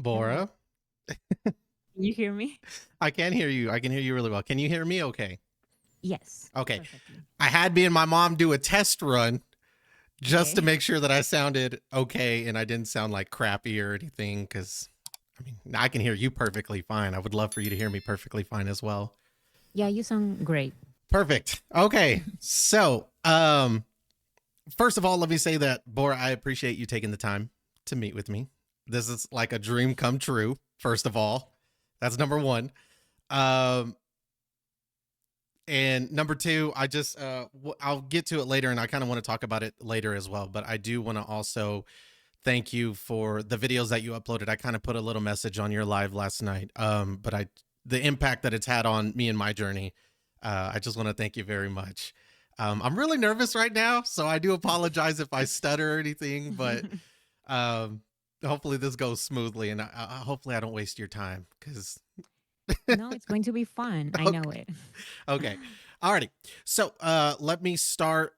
Hello. Bora, Can you hear me? I can hear you. I can hear you really well. Can you hear me okay? Yes, Okay. perfectly. I had me and my mom do a test run just to Okay. make sure that I sounded okay and I didn't sound like crappy or anything because I mean, I can hear you perfectly fine. I would love for you to hear me perfectly fine as well. Yeah, you sound great. Perfect. Okay. So, first of all, let me say that Bora, I appreciate you taking the time to meet with me. This is like a dream come true, first of all. That's number one. Um, And number two, I'll get to it later, and I kind of want to talk about it later as well. But I do want to also thank you for the videos that you uploaded. I kind of put a little message on your live last night. But the impact that it's had on me and my journey, I just want to thank you very much. I'm really nervous right now, so I do apologize if I stutter or anything. But um, hopefully this goes smoothly, and hopefully I don't waste your time because No, it's going to be fun. I know it. Okay. Alrighty. So let me start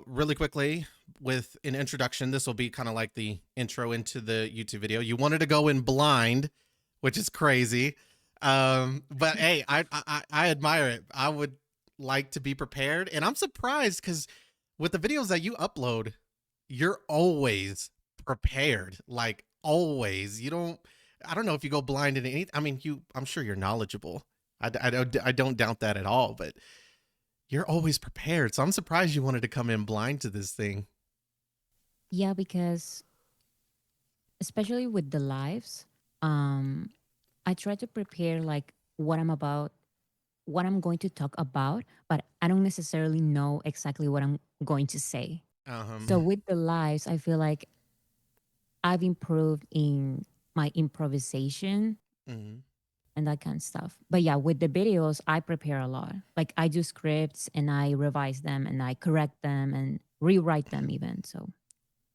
really quickly with an introduction. This will be kind of like the intro into the YouTube video. You wanted to go in blind, which is crazy. But hey, I admire it. I would like to be prepared. And I'm surprised because with the videos that you upload, you're always prepared. Like always. I don't know if you go blind in anything. I mean, I'm sure you're knowledgeable. I don't doubt that at all, but you're always prepared. So I'm surprised you wanted to come in blind to this thing. Yeah, because especially with the lives, um, I try to prepare like what I'm going to talk about, but I don't necessarily know exactly what I'm going to say. So Um, with the lives, I feel like I've improved in my improvisation mhm. and that kind of stuff. But yeah, with the videos, I prepare a lot. Like I do scripts and I revise them and I correct them and rewrite them even. So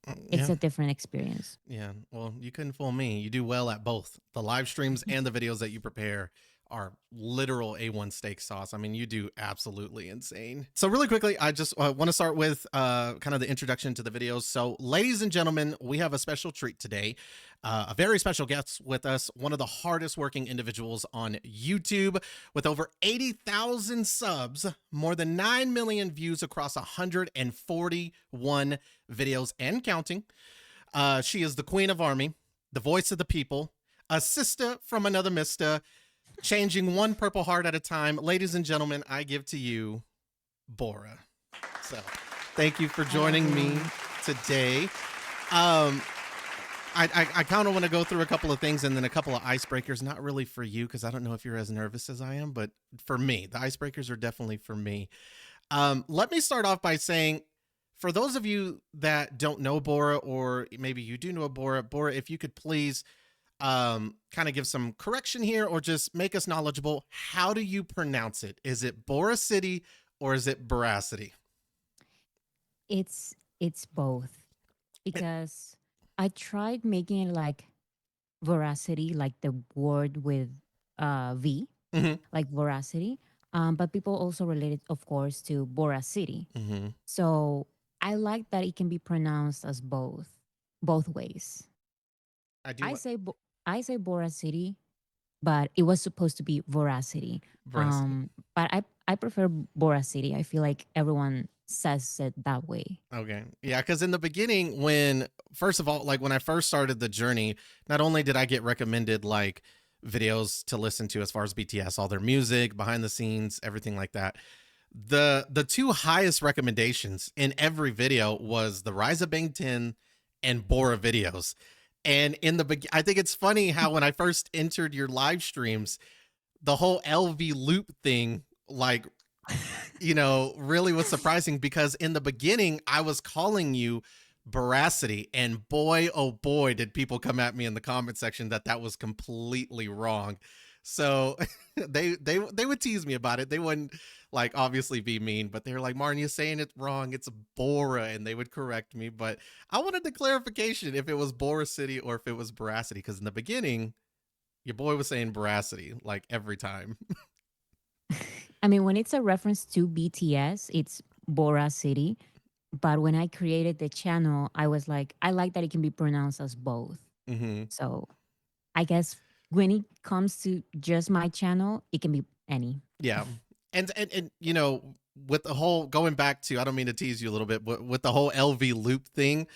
it's Yeah. a different experience. Yeah. Well, you couldn't fool me. You do well at both. The live streams and the videos that you prepare are literal A1 steak sauce. I mean, you do absolutely insane. So, really quickly, I just want to start with kind of the introduction to the videos. So, ladies and gentlemen, we have a special treat today. A very special guest with us, one of the hardest working individuals on YouTube with over 80,000 subs, more than 9 million views across 141 videos and counting. She is the queen of Army, the voice of the people, a sister from another mister, changing one purple heart at a time. Ladies and gentlemen, I give to you Bora. So thank you for Hi, joining me everyone. today. Um, I kind of want to go through a couple of things and then a couple of icebreakers. Not really for you because I don't know if you're as nervous as I am, but for me, the icebreakers are definitely for me. Let me start off by saying, for those of you that don't know Bora, or maybe you do know Bora, Bora, if you could please kind of give some correction here or just make us knowledgeable. How do you pronounce it? Is it Boracity or is it Boracity? It's both because I tried making it like veracity, like the word with V, Mm-hmm. like veracity. But people also relate it, of course, to Boracity. Mm-hmm. So I like that it can be pronounced as both ways. I do I want say I say Boracity, but it was supposed to be Voracity. Boracity. But I prefer Boracity. I feel like everyone says it that way. Okay. Yeah, because in the beginning, first of all, like when I first started the journey, not only did I get recommended like videos to listen to as far as BTS, all their music, behind the scenes, everything like that. The two highest recommendations in every video was the Rise of Bang 10 and Bora videos. And I think it's funny how when I first entered your live streams, the whole LV loop thing, like, really was surprising because in the beginning, I was calling you Boracity, and boy, oh boy, did people come at me in the comment section that was completely wrong. So they would tease me about it. They wouldn't like obviously be mean, but they were like, Martin, you're saying it wrong. It's Bora, and they would correct me. But I wanted the clarification if it was Bora City or if it was Boracity, because in the beginning, your boy was saying Boracity like every time. I mean, when it's a reference to BTS, it's Boracity. But when I created the channel, I was like, I like that it can be pronounced as both. Mm-hmm. So I guess when it comes to just my channel, it can be any. Yeah. And you know, with the whole going back to, I don't mean to tease you a little bit, but with the whole LV loop thing,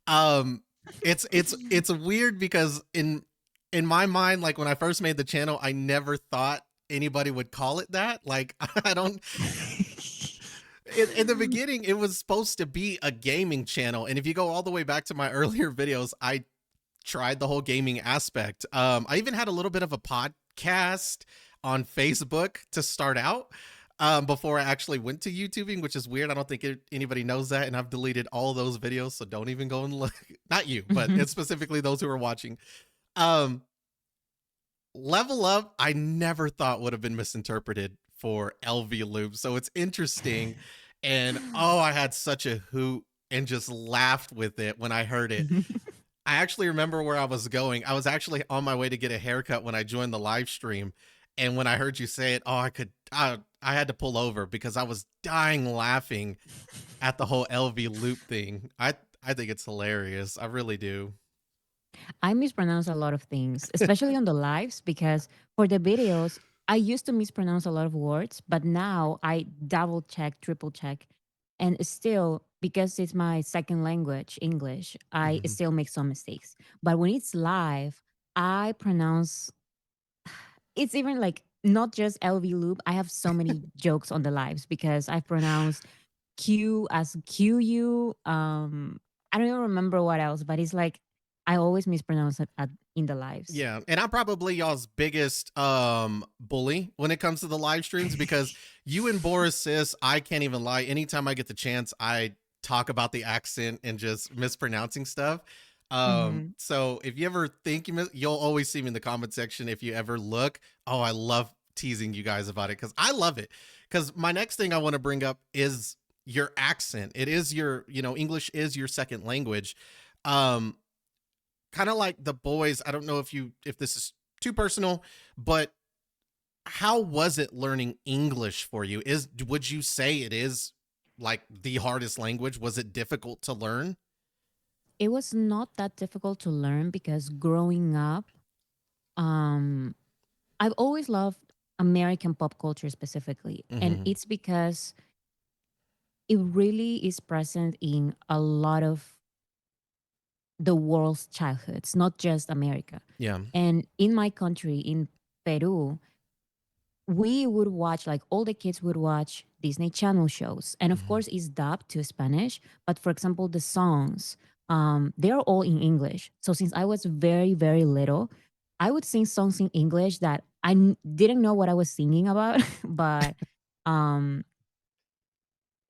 um it's weird because in my mind, like when I first made the channel, I never thought anybody would call it that. Like I don't in the beginning it was supposed to be a gaming channel, and if you go all the way back to my earlier videos, I tried the whole gaming aspect. I even had a little bit of a podcast on Facebook to start out, before I actually went to YouTubing, which is weird. I don't think anybody knows that, and I've deleted all those videos, so don't even go and look. Not you, but it's specifically those who are watching. Um, Level Up, I never thought would have been misinterpreted for LVLOOP, so it's interesting. And oh, I had such a hoot and just laughed with it when I heard it. I actually remember where I was going. I was actually on my way to get a haircut when I joined the live stream. And when I heard you say it, oh, I had to pull over because I was dying laughing at the whole LV loop thing. I think it's hilarious. I really do. I mispronounce a lot of things, especially on the lives, because for the videos, I used to mispronounce a lot of words, but now I double check, triple check. And still, because it's my second language, English, I Mhm. still make some mistakes. But when it's live, I pronounce it's even like not just LV loop. I have so many jokes on the lives because I pronounce Q as QU. I don't even remember what else, but it's like I always mispronounce it in the lives. Yeah, and I'm probably y'all's biggest bully when it comes to the live streams because you and Boris sis, I can't even lie. Anytime I get the chance, I talk about the accent and just mispronouncing stuff. Hmm. So if you ever think you'll always see me in the comment section if you ever look. Oh, I love teasing you guys about it because I love it. Because my next thing I want to bring up is your accent. It is your, you know, English is your second language. Um, Kind of like the boys. I don't know if this is too personal, but how was it learning English for you? Would you say it is like the hardest language? Was it difficult to learn? It was not that difficult to learn because growing up, um, I've always loved American pop culture specifically. And Mm-hmm. it's because it really is present in a lot of the world's childhoods, not just America. Yeah. And in my country, in Peru, we would watch, like all the kids would watch Disney Channel shows. And of Mm-hmm. course, it's dubbed to Spanish. But for example, the songs, they're all in English. So since I was very, very little, I would sing songs in English that didn't know what I was singing about, but um,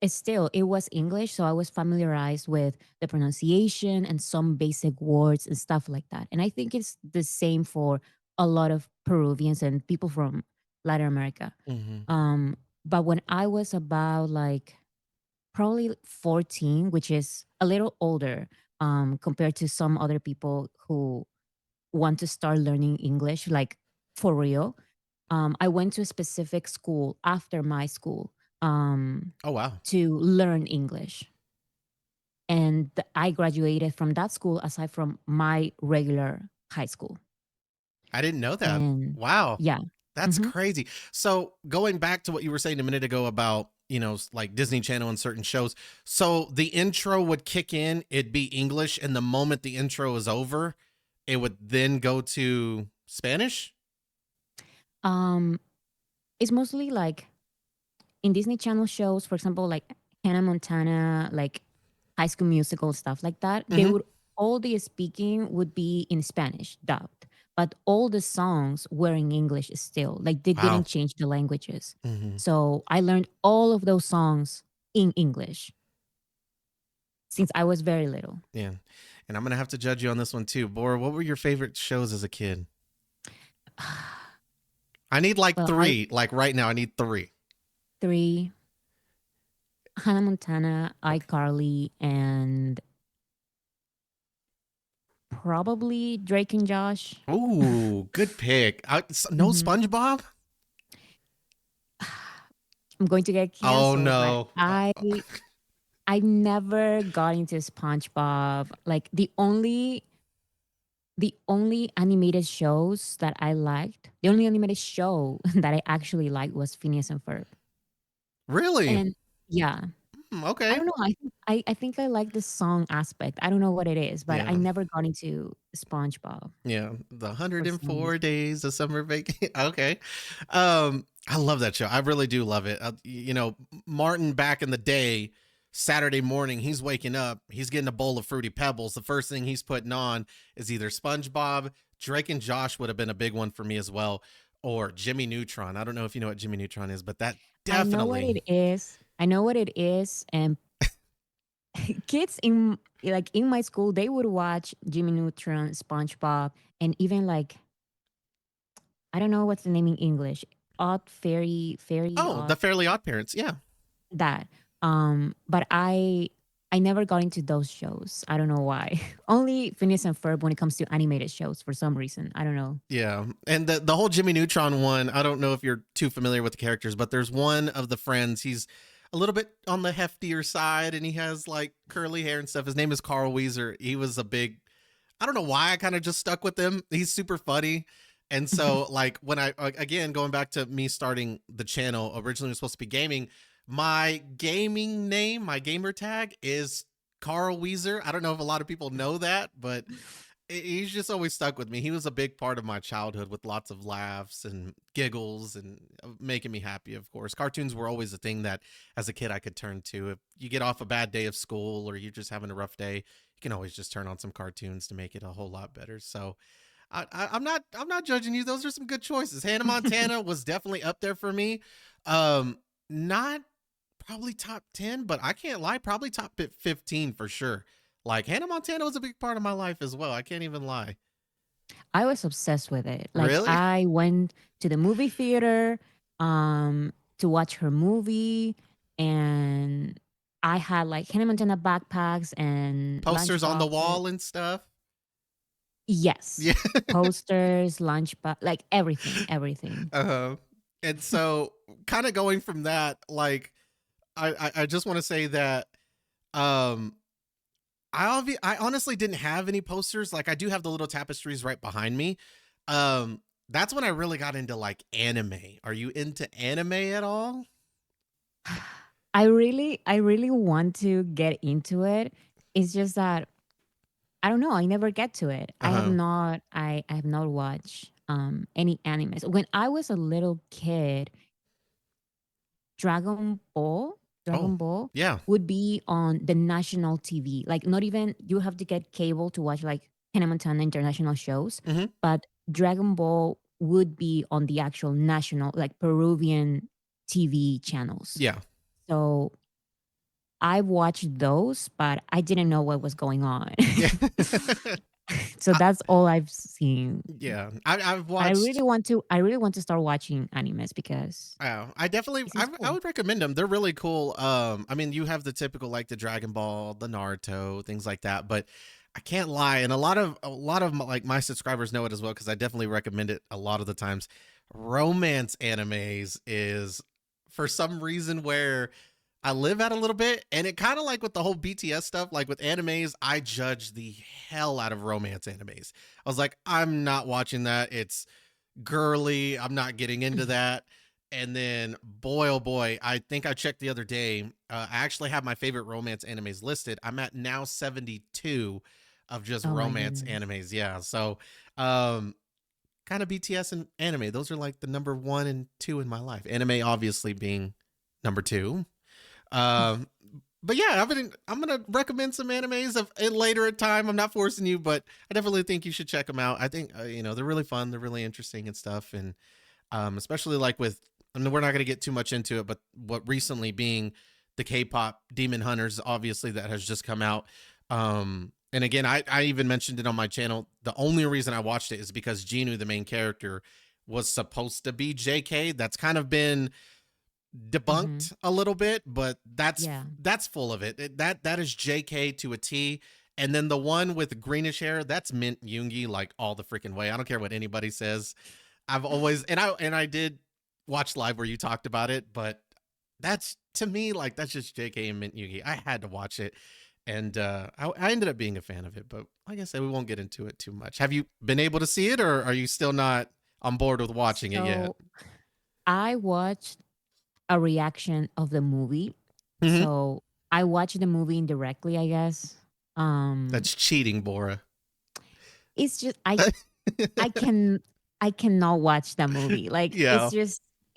it's still it was English, so I was familiarized with the pronunciation and some basic words and stuff like that. And I think it's the same for a lot of Peruvians and people from Latin America. Mm-hmm. um but when I was about like probably 14, which is a little older compared to some other people who want to start learning English like for real, I went to a specific school after my school um Oh wow. to learn English. And I graduated from that school aside from my regular high school. I didn't know that. And Wow. yeah. That's Hmm. crazy. So going back to what you were saying a minute ago about, you know, like Disney Channel and certain shows. So the intro would kick in, it'd be English, and the moment the intro is over, it would then go to Spanish. Um, it's mostly like in Disney Channel shows, for example, like Hannah Montana, like High School Musical, stuff like that. They Mm-hmm. would all the speaking would be in Spanish, dubbed, but all the songs were in English still. Like they Wow. didn't change the languages. Mm-hmm. So I learned all of those songs in English since I was very little. Yeah. And I'm gonna have to judge you on this one too. Bora, what were your favorite shows as a kid? I need like Well, I three. Like right now, I need three. three: Hannah Montana, Okay. iCarly, and probably Drake and Josh. Ooh, good pick. No Hmm. SpongeBob? I'm going to get Oh canceled, but no. I never got into SpongeBob. Like the only the only animated shows that I liked, the only animated show that I actually liked was Phineas and Ferb. Really? And yeah, I Okay. don't know. I think I like the song aspect. I don't know what it is, but I Yeah. never got into SpongeBob Yeah, the for some 104 reason. days of summer vacation. Okay. I love that show. I really do love it. Martin back in the day, Saturday morning, he's waking up, he's getting a bowl of Fruity Pebbles. The first thing he's putting on is either SpongeBob, Drake and Josh would have been a big one for me as well, or Jimmy Neutron. I don't know if you know what Jimmy Neutron is, but that I know what definitely. it is. I know what it is, and kids in my school they would watch Jimmy Neutron, SpongeBob, and even like I don't know what's the name in English. Odd fairy Oh, the odd Fairly Odd Parents. Yeah. that. But I never got into those shows. I don't know why. Only Phineas and Ferb when it comes to animated shows for some reason. I don't know. Yeah, and the whole Jimmy Neutron one, I don't know if you're too familiar with the characters, but there's one of the friends. He's a little bit on the heftier side, and he has like curly hair and stuff. His name is Carl Weezer. He was a big. I don't know why I kind of just stuck with him. He's super funny, and so like when I again going back to me starting the channel, originally it was supposed to be gaming. My gaming name, my gamer tag is Carl Weezer. I don't know if a lot of people know that, but he's just always stuck with me. He was a big part of my childhood with lots of laughs and giggles and making me happy, of course. Cartoons were always a thing that as a kid I could turn to. If you get off a bad day of school or you're just having a rough day, you can always just turn on some cartoons to make it a whole lot better. So I'm not judging you. Those are some good choices. Hannah Montana was definitely up there for me. Not probably top 10, but I can't lie, probably top 15 for sure. Like Hannah Montana was a big part of my life as well. I can't even lie. I was obsessed with it. Like Really? I went to the movie theater to watch her movie, and I had like Hannah Montana backpacks and lunch Posters on the boxes. wall and stuff. Yes. Yeah. Posters, lunch box, like everything, everything. uh-huh. And so kind of going from that, like I just want to say that um I honestly didn't have any posters. Like I do have the little tapestries right behind me. That's when I really got into like anime. Are you into anime at all? I really want to get into it. It's just that I don't know, I never get to it. Uh-huh. I have not watched any animes. When I was a little kid, Dragon Ball, Oh, Dragon Ball yeah. would be on the national TV. Like not even you have to get cable to watch like Hannah Montana international shows, Mhm. but Dragon Ball would be on the actual national like Peruvian TV channels. Yeah. So I watched those, but I didn't know what was going on. Yeah. So I, that's all I've seen. yeah. I've But watched. I really want to start watching animes because Oh, I definitely it seems I cool. would recommend them. They're really cool. I mean, you have the typical like the Dragon Ball, the Naruto, things like that, but I can't lie, and a lot of like my subscribers know it as well because I definitely recommend it a lot of the times. Romance animes is for some reason where I live at a little bit, and it kind of like with the whole BTS stuff, like with animes, I judge the hell out of romance animes. I was like, I'm not watching that. It's girly. I'm not getting into that. And then, boy, oh boy, I think I checked the other day. I actually have my favorite romance animes listed. I'm at now 72 of just Oh my romance goodness. animes. Yeah. So, um, kind of BTS and anime. Those are like the number one and two in my life. Anime, obviously, being number two. Um, but yeah, I'm gonna recommend some animes of in later at time. I'm not forcing you, but I definitely think you should check them out. I think they're really fun, they're really interesting and stuff, and especially like with. I mean, we're not gonna get too much into it, but what recently being the K-pop Demon Hunters, obviously that has just come out. And again, I even mentioned it on my channel. The only reason I watched it is because Genu, the main character, was supposed to be JK. That's kind of been Hmm. debunked a little bit, but that's Yeah. that's full of it. That is JK to a T. And then the one with greenish hair, that's Mint Yoongi like all the freaking way. I don't care what anybody says. I've always and I did watch live where you talked about it, but that's to me like that's just JK and Mint Yoongi. I had to watch it. And I ended up being a fan of it, but like I said, we won't get into it too much. Have you been able to see it, or are you still not on board with watching it yet? So I watched a reaction of the movie. Hmm. So I watched the movie indirectly, I guess. Um That's cheating, Bora. it's just I can I cannot watch that movie. Like Yeah.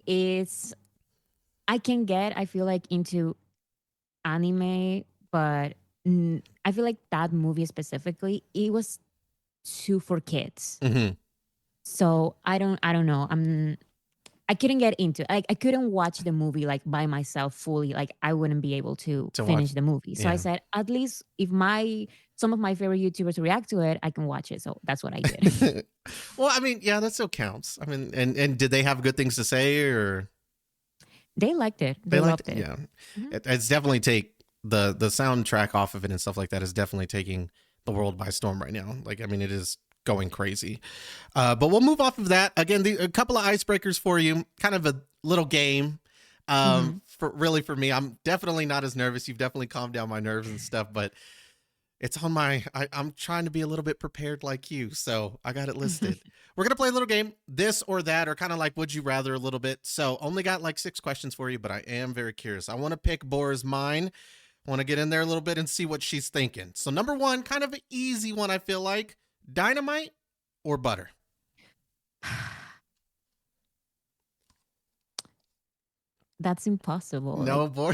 it's I can get I feel like into anime, but I feel like that movie specifically, it was too for kids. Hmm. So I don't know. I couldn't get into I couldn't watch the movie like by myself fully. Like I wouldn't be able to To watch. finish the movie. So I Yeah. said, at least if my some of my favorite YouTubers react to it, I can watch it. So that's what I did. Well, I mean, yeah, that still counts. I mean, and did they have good things to say, or They liked it. they They liked? loved it. Yeah, Mhm. it's definitely take the soundtrack off of it and stuff like that is definitely taking the world by storm right now. Like, I mean, it is going crazy. But we'll move off of that. Again, a couple of icebreakers for you, kind of a little game. Mhm. For me, I'm definitely not as nervous. You've definitely calmed down my nerves and stuff, but it's on my. I'm trying to be a little bit prepared like you, so I got it listed. We're gonna play a little game, this or that, or kind of like would you rather a little bit. So only got like 6 questions for you, but I am very curious. I want to pick Bora's mind. I want to get in there a little bit and see what she's thinking. So number one, kind of an easy one, I feel like. Dynamite or butter? That's impossible. No, Like boy.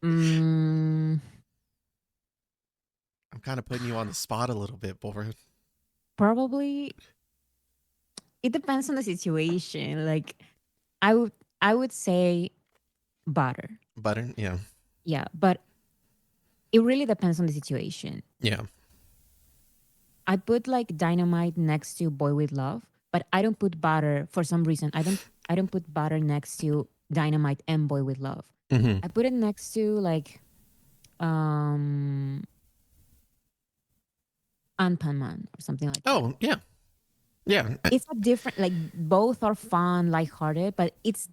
mm, I'm kind of putting you on the spot a little bit, Bora. probably it depends on the situation. Like I would I would say butter. Butter? Yeah. Yeah, but it really depends on the situation. Yeah. I put like dynamite next to boy with love, but I don't put butter for some reason. I don't put butter next to dynamite and boy with love. Hmm. I put it next to like um Anpan Man or something like that. Oh, yeah. Yeah. It's a different like both are fun, lighthearted, but it's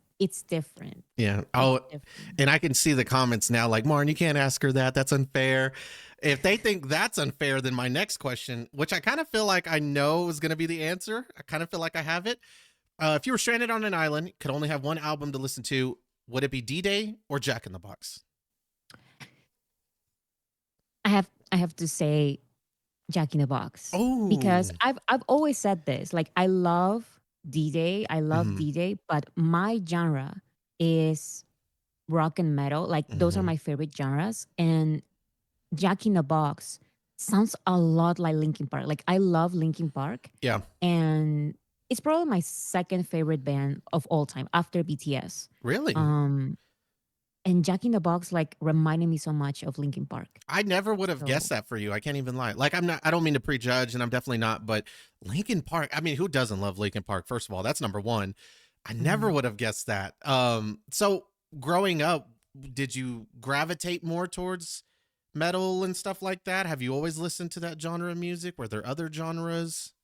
different. Yeah. It's Oh, different. and I can see the comments now like, Martin, you can't ask her that. That's unfair. If they think that's unfair, then my next question, which I kind of feel like I know is going to be the answer, I kind of feel like I have it. If you were stranded on an island, could only have one album to listen to, would it be D-Day or Jack in the Box? I have to say Jack in the Box because Oh. I've always said this. Like I love D-Day, I love Hmm. D-Day, but my genre is rock and metal. Like those are Hmm. my favorite genres. And Jack in the Box sounds a lot like Linkin Park. Like I love Linkin Park, Yeah. and it's probably my second favorite band of all time after BTS. Really? Um, and Jack in the Box like reminded me so much of Linkin Park. I never would have So guessed that for you. I can't even lie. Like, I don't mean to prejudge, and I'm definitely not, but Lincoln Park, I mean, who doesn't love Lincoln Park? First of all, that's number one. I never mhm. would have guessed that. So growing up, did you gravitate more towards metal and stuff like that? Have you always listened to that genre of music? Were there other genres?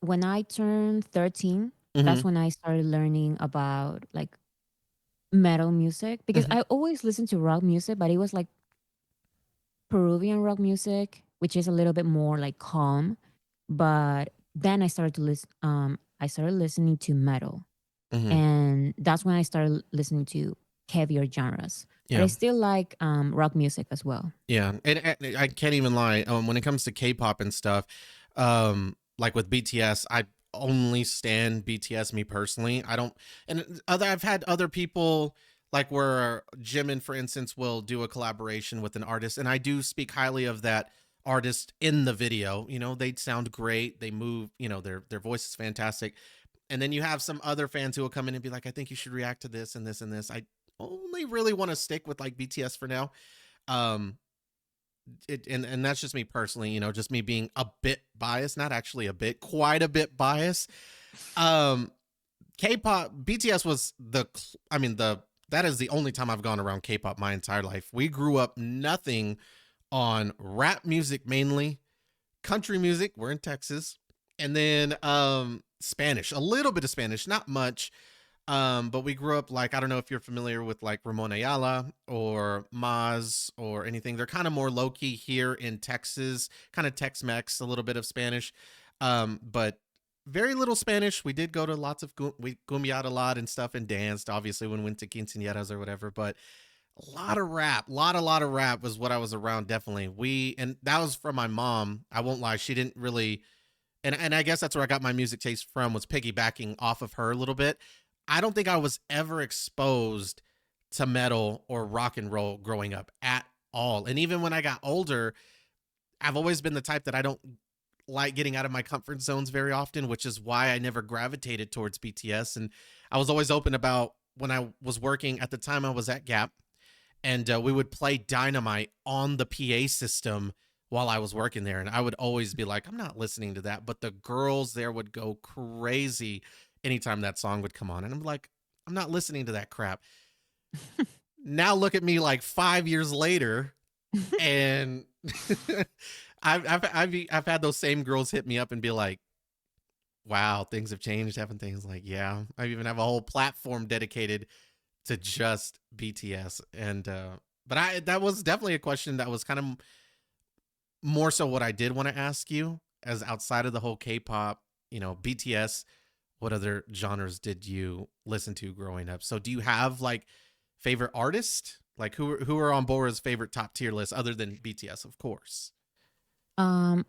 When I turned 13, Mm-hmm. that's when I started learning about like metal music because Mm-hmm. I always listened to rock music, but it was like Peruvian rock music, which is a little bit more like calm. But then I started listening to metal, Mm-hmm. and that's when I started listening to heavier genres. But I Yeah. still like rock music as well. Yeah, and I can't even lie. When it comes to K-pop and stuff, like with BTS, I only stand BTS. Me personally, I don't. And I've had other people like where Jimin, for instance, will do a collaboration with an artist, and I do speak highly of that artist in the video. You know, they sound great. They move. You know, their voice is fantastic. And then you have some other fans who will come in and be like, I think you should react to this and this and this. I only really want to stick with like BTS for now. Um, and that's just me personally, you know, just me being a bit biased, not actually a bit, quite a bit biased. Um, K-pop, BTS was I mean, that is the only time I've gone around K-pop my entire life. We grew up nothing on rap music mainly, country music. We're in Texas, and then Spanish, a little bit of Spanish, not much. But we grew up like, I don't know if you're familiar with like Ramon Ayala or Maz or anything. They're kind of more low key here in Texas, kind of Tex Mex, a little bit of Spanish, but very little Spanish. We did go to lots of we cumbiad a lot and stuff and danced, obviously, when we went to quinceañeras or whatever. But a lot of rap, lot of rap was what I was around. Definitely, and that was from my mom. I won't lie, she didn't really, and I guess that's where I got my music taste from, was piggybacking off of her a little bit. I don't think I was ever exposed to metal or rock and roll growing up at all. And even when I got older, I've always been the type that I don't like getting out of my comfort zones very often, which is why I never gravitated towards BTS. And I was always open about when I was working at the time I was at Gap, and we would play Dynamite on the PA system while I was working there. And I would always be like, I'm not listening to that. But the girls there would go crazy anytime that song would come on. And I'm like, I'm not listening to that crap. Now look at me like 5 years later, and I've had those same girls hit me up and be like, wow, things have changed, haven't things? Like, yeah, I even have a whole platform dedicated to just BTS. And but that was definitely a question that was kind of more so what I did want to ask you, as outside of the whole K-pop, BTS, what other genres did you listen to growing up? So do you have like favorite artists? Like who are on Bora's favorite top tier list other than BTS, of course? Um,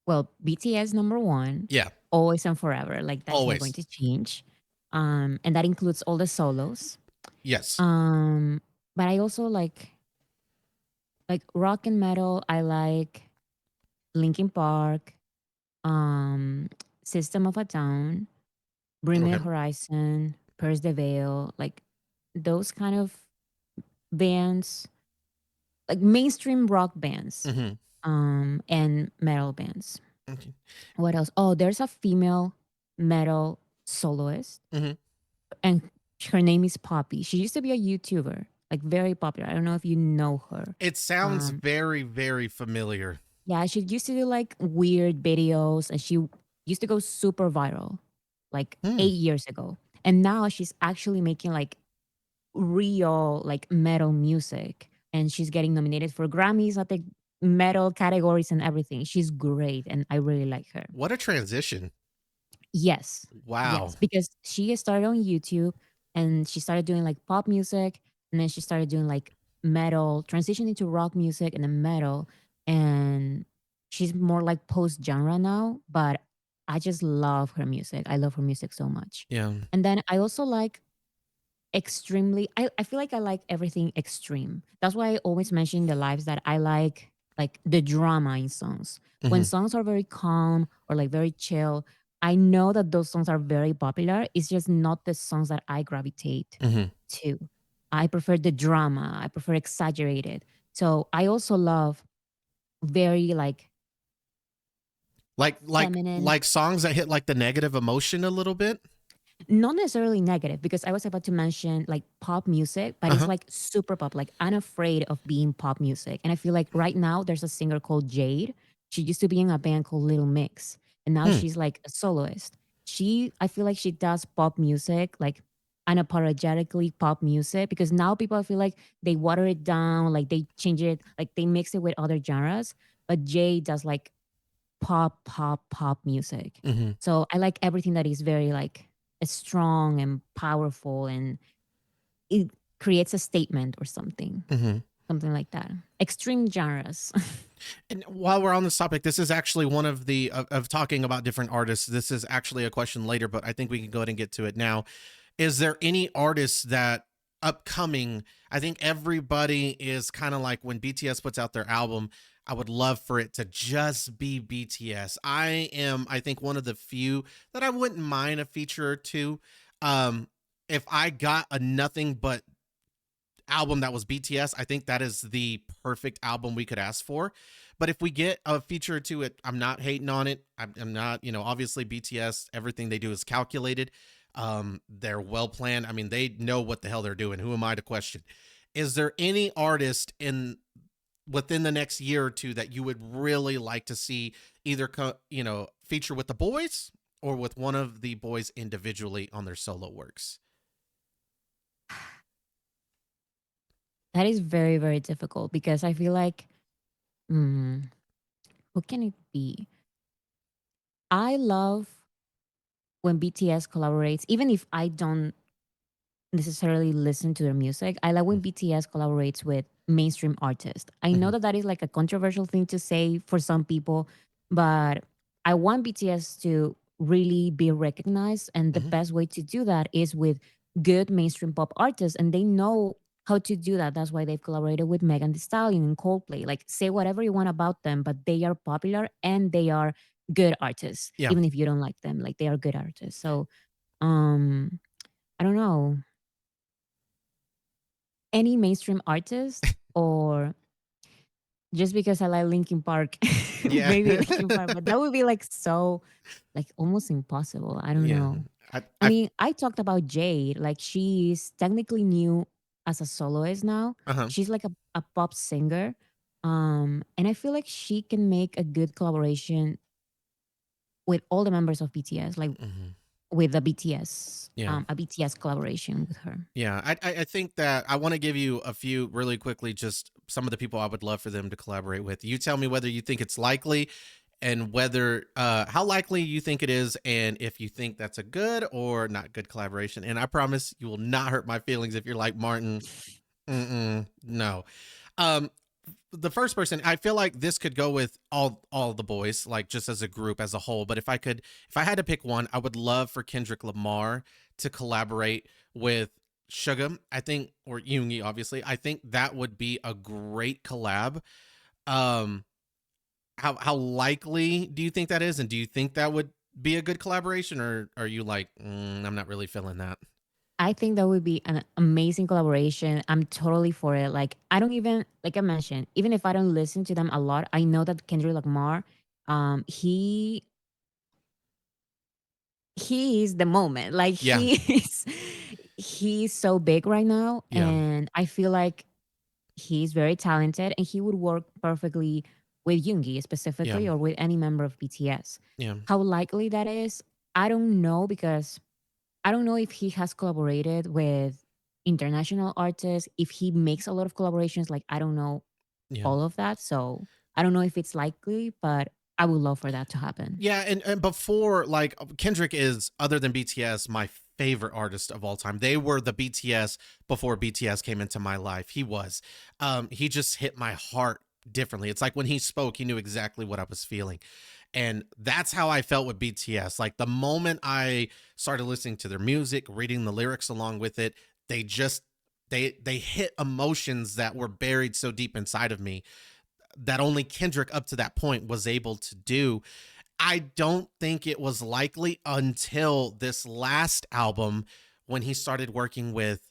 well, BTS number one, Yeah, always and forever. Like that's not going always. to change. And that includes all the solos. Yes. Um, but I also like rock and metal. I like Linkin Park, um, System of a Down, Bring Me Okay. Horizon, Pierce the Veil, like those kind of bands, like mainstream rock bands, Mm-hmm. and metal bands. Okay. What else? Oh, there's a female metal soloist, Mm-hmm. and her name is Poppy. She used to be a YouTuber, like very popular. I don't know if you know her. It sounds Um, very, very familiar. yeah, she used to do like weird videos, and she used to go super viral like Hmm. 8 years ago. And now she's actually making like real like metal music, and she's getting nominated for Grammys at the metal categories and everything. She's great, and I really like her. What a transition. Yes. Wow. Yes, because she started on YouTube, and she started doing like pop music, and then she started doing like metal, transitioning into rock music and then metal. And she's more like post genre now, but I just love her music. I love her music so much. Yeah. And then I also like extremely, I feel like I like everything extreme. That's why I always mention in the lives that I like the drama in songs. When Mm-hmm. songs are very calm or like very chill, I know that those songs are very popular. It's just not the songs that I gravitate Mm-hmm. to. I prefer the drama. I prefer exaggerated. So I also love very like Like like feminine. like songs that hit like the negative emotion a little bit. Not necessarily negative, because I was about to mention like pop music, but it's Uh-huh. like super pop, like unafraid of being pop music. And I feel like right now there's a singer called Jade. She used to be in a band called Little Mix, and now Hmm. she's like a soloist. I feel like she does pop music, like unapologetically pop music, because now people feel like they water it down, like they change it, like they mix it with other genres. But Jade does like pop music. Mm-hmm. So I like everything that is very like strong and powerful, and it creates a statement or something, Mm-hmm. something like that. Extreme genres. And while we're on this topic, this is actually one of the of talking about different artists. This is actually a question later, but I think we can go ahead and get to it now. Is there any artists that upcoming? I think everybody is kind of like when BTS puts out their album, I would love for it to just be BTS. I think, one of the few that I wouldn't mind a feature or two. Um, if I got a nothing but album that was BTS, I think that is the perfect album we could ask for. But if we get a feature to it, I'm not hating on it. I'm not, obviously BTS, everything they do is calculated. They're well planned. I mean, they know what the hell they're doing. Who am I to question? Is there any artist in within the next year or two that you would really like to see either feature with the boys or with one of the boys individually on their solo works? That is very, very difficult because I feel like, mm, what can it be? I love when BTS collaborates, even if I don't necessarily listen to their music. I like when BTS collaborates with mainstream artists. I know Mm-hmm. that that is like a controversial thing to say for some people, but I want BTS to really be recognized. And the Mm-hmm. best way to do that is with good mainstream pop artists. And they know how to do that. That's why they've collaborated with Megan Thee Stallion and Coldplay. Like, say whatever you want about them, but they are popular and they are good artists, Yeah. even if you don't like them. Like, they are good artists. So, um, I don't know, any mainstream artist, or just because I like Linkin Park, Yeah. maybe Linkin Park, but that would be like so, like almost impossible. I don't Yeah. know. I, I I, mean, I talked about Jade, like she is technically new as a soloist now. uh-huh. She's like a pop singer. And I feel like she can make a good collaboration with all the members of BTS, like Mm-hmm. with the BTS, Yeah. a BTS collaboration with her. Yeah, I think that I want to give you a few really quickly, just some of the people I would love for them to collaborate with. You tell me whether you think it's likely, and whether how likely you think it is, and if you think that's a good or not good collaboration. And I promise you will not hurt my feelings if you're like Martin. No. Um, the first person, I feel like this could go with all the boys, like just as a group as a whole. But if I had to pick one, I would love for Kendrick Lamar to collaborate with Suga. I think, or Yoongi, obviously. I think that would be a great collab. Um, how likely do you think that is, and do you think that would be a good collaboration, or are you like, I'm not really feeling that? I think that would be an amazing collaboration. I'm totally for it. Like, I don't even, like I mentioned, even if I don't listen to them a lot, I know that Kendrick Lamar, he is the moment. Like, Yeah, he is he's so big right now, yeah, and I feel like he's very talented, and he would work perfectly with Yoongi yeah, specifically, or with any member of BTS. yeah, How likely that is, I don't know, because I don't know if he has collaborated with international artists, if he makes a lot of collaborations. Like, I don't know yeah. all of that. So I don't know if it's likely, but I would love for that to happen. Yeah, and before, like, Kendrick is, other than BTS, my favorite artist of all time. They were the BTS before BTS came into my life. He was. He just hit my heart differently. It's like when he spoke, he knew exactly what I was feeling. And that's how I felt with BTS. Like the moment I started listening to their music, reading the lyrics along with it, they just they hit emotions that were buried so deep inside of me that only Kendrick up to that point was able to do. I don't think it was likely until this last album when he started working with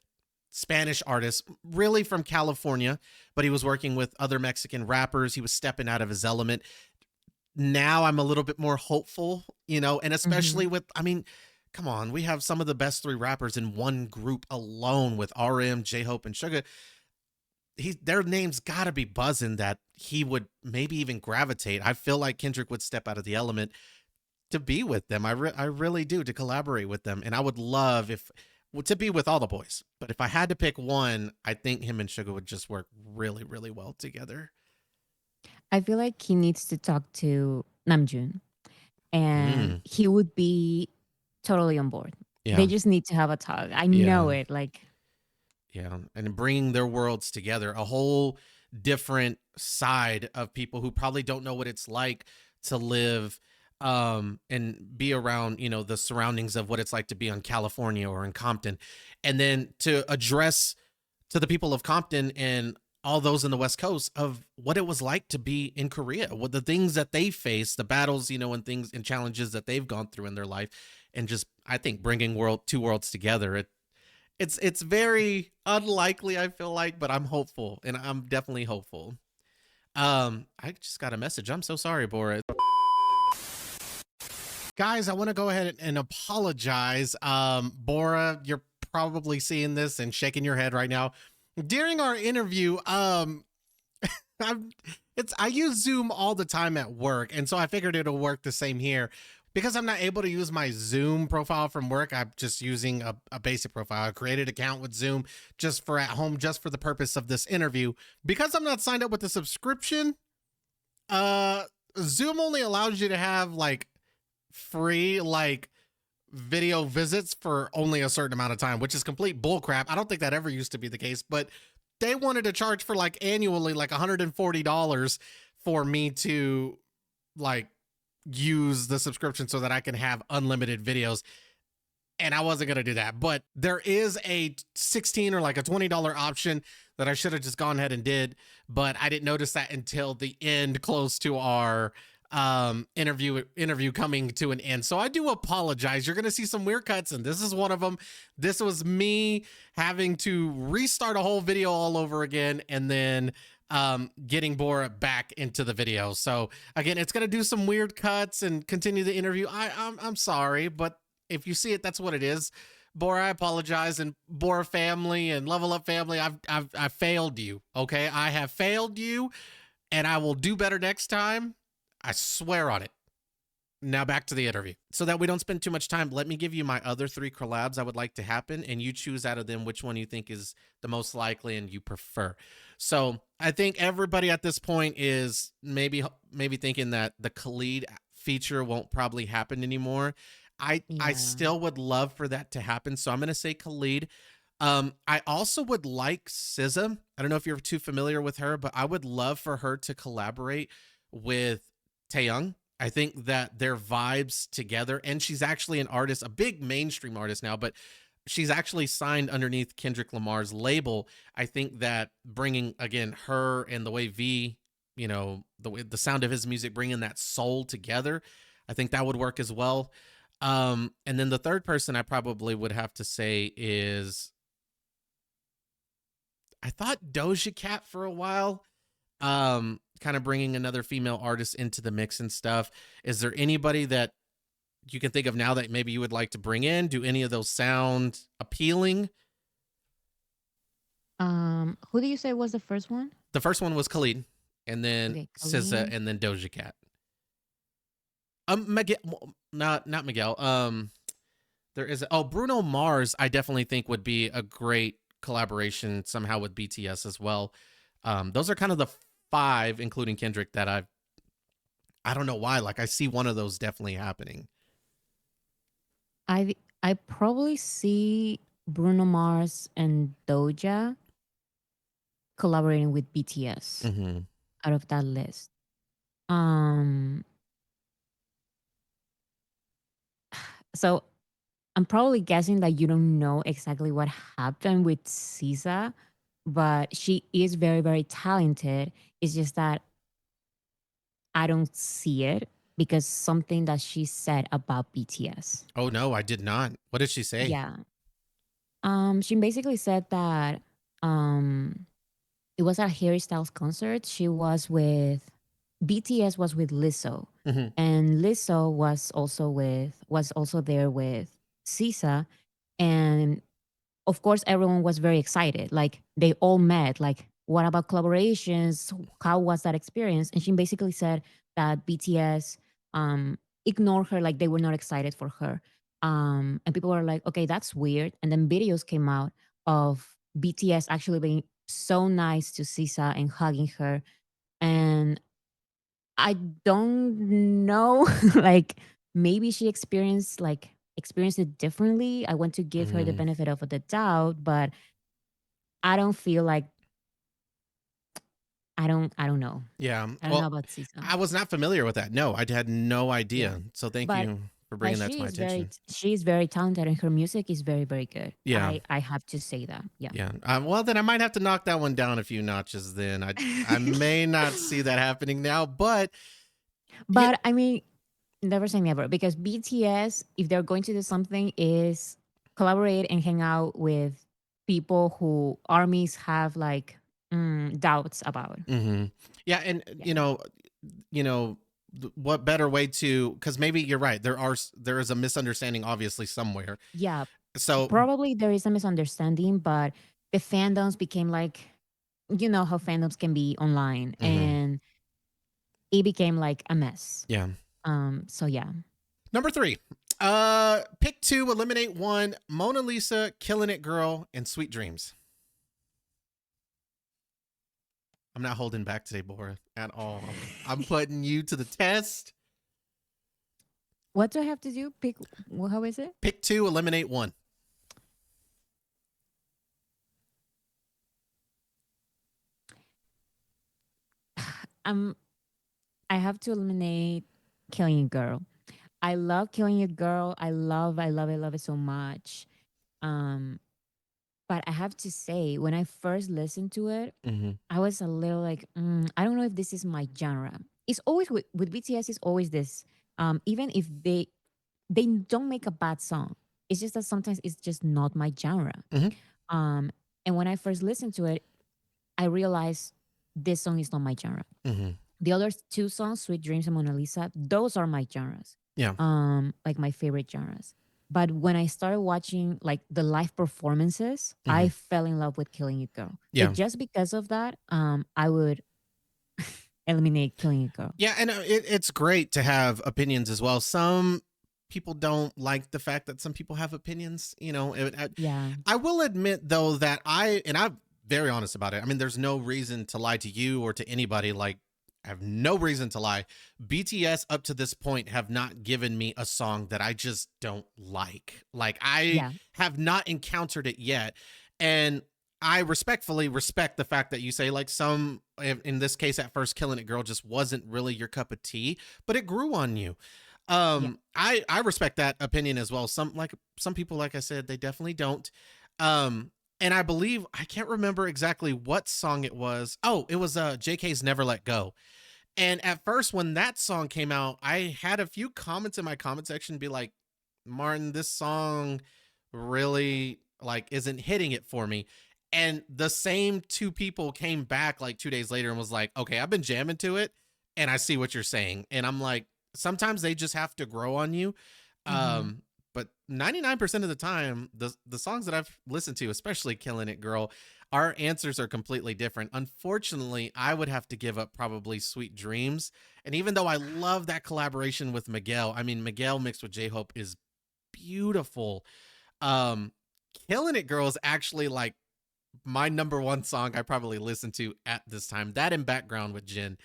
Spanish artists, really from California, but he was working with other Mexican rappers. He was stepping out of his element. Now I'm a little bit more hopeful, and especially Hmm. with, I mean, come on, we have some of the best three rappers in one group alone with RM, J Hope, and Sugar. Their names got to be buzzing that he would maybe even gravitate. I feel like Kendrick would step out of the element to be with them. I really do, to collaborate with them, and I would love if to be with all the boys. But if I had to pick one, I think him and Sugar would just work really, really well together. I feel like he needs to talk to Namjoon, and Mm, he would be totally on board. They yeah, just need to have a talk. I yeah, know it. Like, yeah, and bringing their worlds together, a whole different side of people who probably don't know what it's like to live and be around, the surroundings of what it's like to be on California or in Compton, and then to address to the people of Compton and all those in the West Coast of what it was like to be in Korea, what the things that they face, the battles, and things and challenges that they've gone through in their life, and just, I think, bringing two worlds together. It's very unlikely, I feel like, but I'm hopeful, and I'm definitely hopeful. I just got a message. I'm so sorry, Boris. Guys, I want to go ahead and apologize. Bora, you're probably seeing this and shaking your head right now. During our interview, I'm, I use Zoom all the time at work, and so I figured it'll work the same here. because I'm not able to use my Zoom profile from work, I'm just using a basic profile. I created an account with Zoom just for at home, just for the purpose of this interview. Because I'm not signed up with the subscription, uh, Zoom only allows you to have like free like video visits for only a certain amount of time, which is complete bullcrap. I don't think that ever used to be the case, but they wanted to charge for like annually like $140 for me to like use the subscription so that I can have unlimited videos. And I wasn't going to do that. But there is a 16 or like a $20 option that I should have just gone ahead and did. But I didn't notice that until the end, close to our interview coming to an end. So I do apologize. You're going to see some weird cuts, and this is one of them. This was me having to restart a whole video all over again, and then getting Bora back into the video. So again, it's going to do some weird cuts and continue the interview. I'm sorry, but if you see it, that's what it is. Bora, I apologize, and Bora family and Level Up family, I've failed you. Okay, I have failed you, and I will do better next time. I swear on it. Now back to the interview. So that we don't spend too much time, let me give you my other 3 collabs I would like to happen, and you choose out of them which one you think is the most likely and you prefer. So I think everybody at this point is maybe thinking that the Khalid feature won't probably happen anymore. I Yeah. still would love for that to happen, so I'm gonna say Khalid. I also would like SZA. I don't know if you're too familiar with her, but I would love for her to collaborate with Taeyong. I think that their vibes together, and she's actually an artist, a big mainstream artist now, but she's actually signed underneath Kendrick Lamar's label. I think that bringing again her and the way V, you know, the sound of his music, bringing that soul together, I think that would work as well. And then the third person I probably would have to say is, I thought Doja Cat for a while. Kind of bringing another female artist into the mix and stuff. Is there anybody that you can think of now that maybe you would like to bring in? Do any of those sound appealing? Who do you say was the first one? The first one was Khalid, and then Okay, SZA, Colleen. and then Doja Cat. Miguel, not Miguel. There is Bruno Mars. I definitely think would be a great collaboration somehow with BTS as well. Those are kind of the 5, including Kendrick, that I don't know why. Like I see one of those definitely happening. I probably see Bruno Mars and Doja collaborating with BTS Mm-hmm. out of that list. Um, so I'm probably guessing that you don't know exactly what happened with SZA, but she is very, very talented. It's just that I don't see it because something that she said about BTS. Oh no, I did not. What did she say? Yeah. She basically said that um it was at Harry Styles concert. She was with BTS was with Lizzo, Mm-hmm. and Lizzo was also there with SZA, and of course everyone was very excited. Like they all met. Like what about collaborations? How was that experience? And she basically said that BTS um, ignored her, like they were not excited for her. And people were like, okay, that's weird. And then videos came out of BTS actually being so nice to SZA and hugging her. And I don't know, like maybe she experienced it differently. I want to give her the Mm-hmm. benefit of the doubt, but I don't feel like I don't know. Yeah. I don't know Well, about Sisa. I was not familiar with that. No, I had no Yeah. idea. So thank But you for bringing that to my attention. she is very talented and her music is very, very good. Yeah. I have to say that. Yeah. Yeah. Well, then I might have to knock that one down a few notches. Then I may not see that happening now, but yeah. But I mean, never say never because BTS, if they're going to do something, is collaborate and hang out with people who armies have like doubts about. Mm-hmm. Yeah, and Yeah. you know, what better way to? Because maybe you're right. There is a misunderstanding, obviously somewhere. Yeah. So. Probably there is a misunderstanding, but the fandoms became like, you know how fandoms can be online, Mm-hmm. and it became like a mess. Yeah. So yeah. Number three. Pick two, eliminate one. Mona Lisa, Killing It Girl, and Sweet Dreams. I'm not holding back today, Bora, at all. I'm putting you to the test. What do I have to do? Pick. How is it? Pick two, eliminate one. Um, I have to eliminate Killing You Girl. I love Killing You Girl. I love it so much. Um, but I have to say, when I first listened to it, Mm-hmm. I was a little like, I don't know if this is my genre. It's always with BTS. It's always this. Even if they don't make a bad song, it's just that sometimes it's just not my genre. Mm-hmm. Um, and when I first listened to it, I realized this song is not my genre. Mm-hmm. The other two songs, Sweet Dreams and Mona Lisa, those are my genres. Yeah. Like my favorite genres. But when I started watching like the live performances, Mm-hmm. I fell in love with Killing It Girl. So Yeah. just because of that, I would eliminate Killing It Girl. Yeah, and it's great to have opinions as well. Some people don't like the fact that some people have opinions. Yeah. I will admit though that I'm very honest about it. I mean, there's no reason to lie to you or to anybody. Like, I have no reason to lie. BTS up to this point have not given me a song that I just don't like. Like, I Yeah. have not encountered it yet, and I respectfully respect the fact that you say like some, in this case at first, Killing It Girl just wasn't really your cup of tea, but it grew on you. Yeah. I respect that opinion as well. Some people, like I said, they definitely don't. And I believe, I can't remember exactly what song it was. Oh, it was JK's Never Let Go. And at first when that song came out, I had a few comments in my comment section be like, Martin, this song really like isn't hitting it for me. And the same two people came back like 2 days later and was like, okay, I've been jamming to it and I see what you're saying. And I'm like, sometimes they just have to grow on you. Mm-hmm. But 99% of the time, the songs that I've listened to, especially Killing It Girl, our answers are completely different. Unfortunately, I would have to give up probably Sweet Dreams. And even though I love that collaboration with Miguel, I mean, Miguel mixed with J-Hope is beautiful. Um, Killing It Girl is actually like my number one song I probably listen to at this time. That in background with Jin.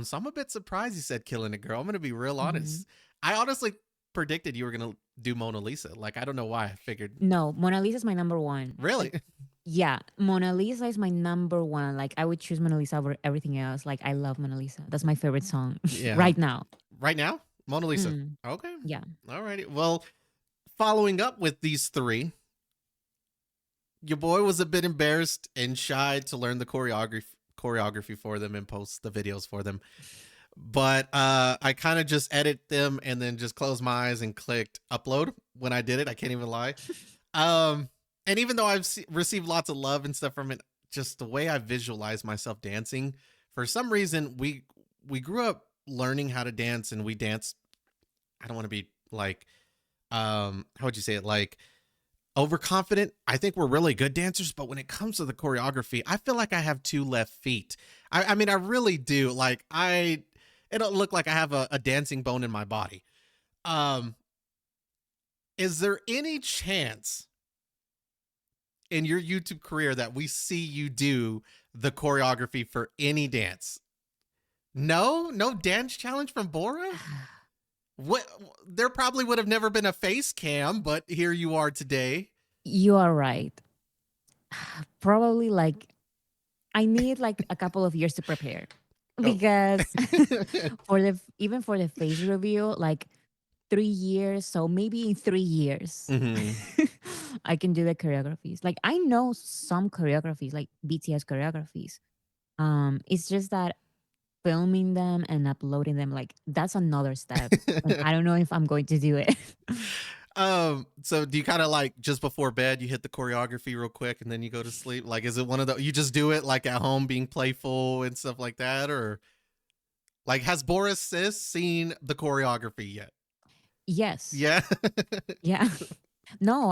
So I'm a bit surprised you said Killing It Girl. I'm gonna be real Mm-hmm. honest. I honestly predicted you were gonna do Mona Lisa. Like, I don't know why I figured. No, Mona Lisa is my number one. Really? Like, yeah, Mona Lisa is my number one. Like, I would choose Mona Lisa over everything else. Like, I love Mona Lisa. That's my favorite song Yeah. right now. Right now, Mona Lisa. Mm, Okay. yeah. All righty. Well, following up with these three, your boy was a bit embarrassed and shy to learn the choreography for them and post the videos for them. But I kind of just edit them and then just closed my eyes and clicked upload when I did it. I can't even lie. Um, and even though I've received lots of love and stuff from it, just the way I visualize myself dancing, for some reason we grew up learning how to dance and we danced. I don't want to be like, how would you say it? Like, overconfident. I think we're really good dancers, but when it comes to the choreography, I feel like I have two left feet. I mean, I really do. Like, it don't look like I have a dancing bone in my body. Um, is there any chance in your YouTube career that we see you do the choreography for any dance? No dance challenge from Bora? What, there probably would have never been a face cam, but here you are today. You are right. Probably like I need like a couple of years to prepare Oh. because for the even for the face review, like 3 years. So maybe in 3 years, Hmm. I can do the choreographies. Like I know some choreographies, like BTS choreographies. It's just that filming them and uploading them, like that's another step. And I don't know if I'm going to do it. So do you kind of like just before bed you hit the choreography real quick and then you go to sleep? Like, is it one of the, you just do it like at home being playful and stuff like that, or like has Boris Sis seen the choreography yet? Yes. Yeah. Yeah. No,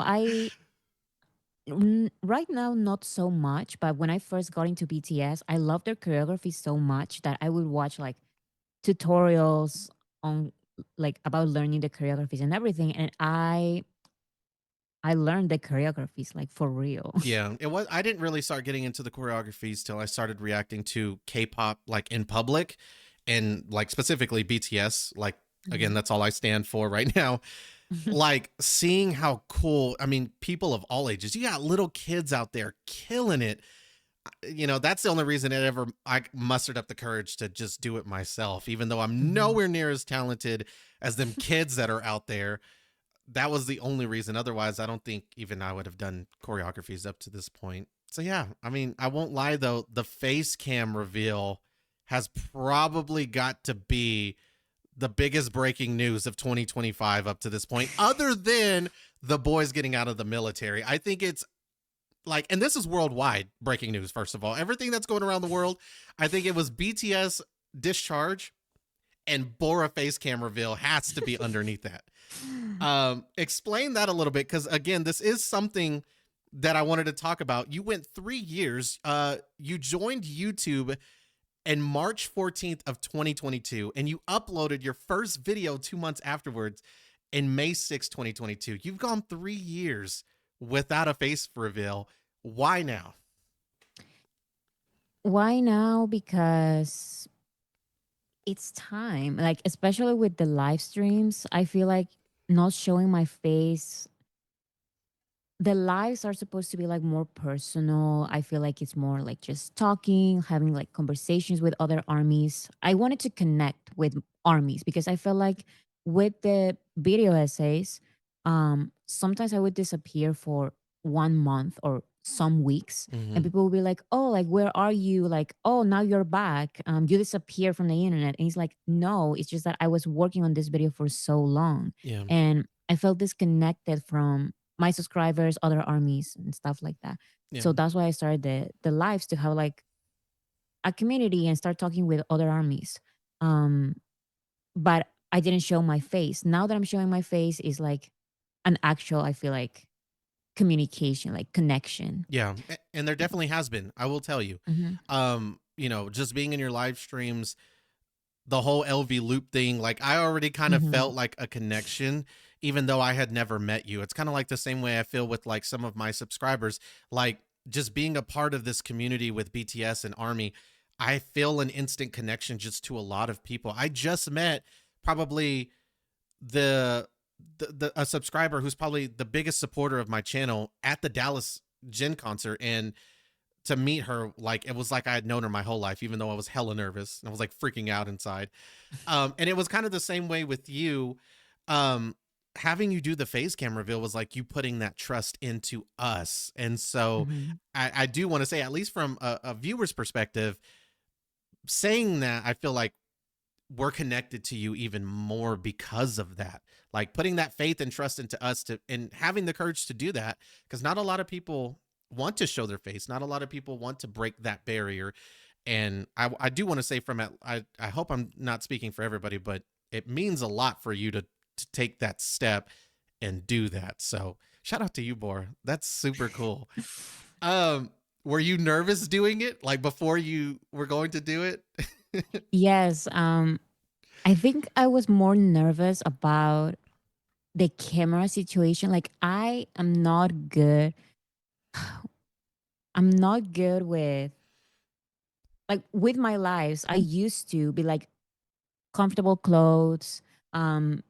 right now not so much, but when I first got into BTS, I loved their choreography so much that I would watch like tutorials on like about learning the choreographies and everything, and I learned the choreographies like for real. Yeah, it was. I didn't really start getting into the choreographies till I started reacting to K-pop like in public, and like specifically BTS. Like again, Mhm. that's all I stand for right now. Like seeing how cool. I mean, people of all ages. You got little kids out there killing it. That's the only reason I mustered up the courage to just do it myself, even though I'm Mhm. nowhere near as talented as them kids that are out there. That was the only reason. Otherwise, I don't think even I would have done choreographies up to this point. So yeah, I mean, I won't lie though, the face cam reveal has probably got to be the biggest breaking news of 2025 up to this point, other than the boys getting out of the military. I think it's like, and this is worldwide breaking news, first of all. Everything that's going around the world, I think it was BTS discharge and Bora face cam reveal has to be underneath that. Explain that a little bit, because again, this is something that I wanted to talk about. You went 3 years. You joined YouTube in March 14th of 2022, and you uploaded your first video 2 months afterwards in May 6th, 2022. You've gone 3 years without a face reveal. Why now? Why now? Because it's time. Like especially with the live streams, I feel like not showing my face, the lives are supposed to be like more personal. I feel like it's more like just talking, having like conversations with other armies. I wanted to connect with armies because I felt like with the video essays, sometimes I would disappear for 1 month or some weeks, and Mm-hmm. people will be like, "Oh, like where are you? Like, oh, now you're back. You disappear from the internet." And he's like, "No, it's just that I was working on this video for so long, Yeah. and I felt disconnected from my subscribers, other armies and stuff like that." Yeah. So that's why I started the lives to have like a community and start talking with other armies. Um, but I didn't show my face. Now that I'm showing my face is like an actual, I feel like communication, like connection. Yeah. And there definitely has been, I will tell you. Hmm. Just being in your live streams, the whole LV loop thing, like I already kind of Hmm. felt like a connection, even though I had never met you. It's kind of like the same way I feel with like some of my subscribers. Like just being a part of this community with BTS and Army, I feel an instant connection just to a lot of people. I just met probably the a subscriber who's probably the biggest supporter of my channel at the Dallas Gen concert, and to meet her, like it was like I had known her my whole life, even though I was hella nervous and I was like freaking out inside. And it was kind of the same way with you. Um, Having you do the face cam reveal was like you putting that trust into us. And so Hmm. I do want to say, at least from a viewer's perspective, saying that, I feel like we're connected to you even more because of that. Like putting that faith and trust into us to, and having the courage to do that, because not a lot of people want to show their face. Not a lot of people want to break that barrier. And I do want to say from it, I hope I'm not speaking for everybody, but it means a lot for you to take that step and do that. So shout out to you, Bor. That's super cool. Um, were you nervous doing it like before you were going to do it? Yes. I think I was more nervous about the camera situation. Like I am not good. I'm not good with like with my lives. I used to be like comfortable clothes. Um,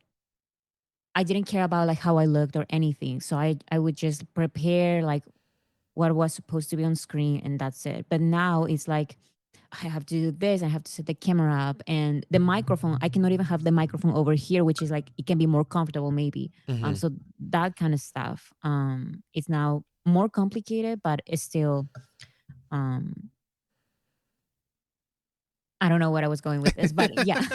I didn't care about like how I looked or anything. So I would just prepare like what was supposed to be on screen and that's it. But now it's like I have to do this, I have to set the camera up and the microphone. I cannot even have the microphone over here, which is like it can be more comfortable maybe. Mm-hmm. So that kind of stuff. It's now more complicated, but it's still um I don't know what I was going with this, but yeah.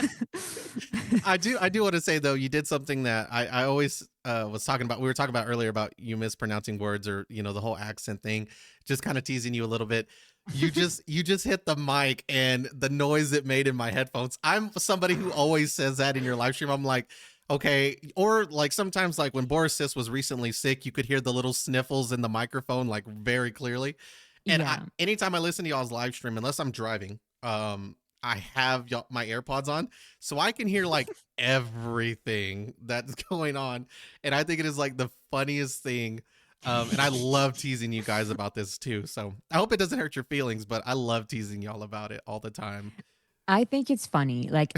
I do want to say though, you did something that I always was talking about. We were talking about earlier about you mispronouncing words, or the whole accent thing, just kind of teasing you a little bit. You just hit the mic and the noise it made in my headphones. I'm somebody who always says that in your live stream. I'm like, okay, or like sometimes like when Boris Sis was recently sick, you could hear the little sniffles in the microphone like very clearly. And Yeah. anytime I listen to y'all's live stream, unless I'm driving, I have my AirPods on, so I can hear like everything that's going on, and I think it is like the funniest thing. And I love teasing you guys about this too. So I hope it doesn't hurt your feelings, but I love teasing y'all about it all the time. I think it's funny. Like,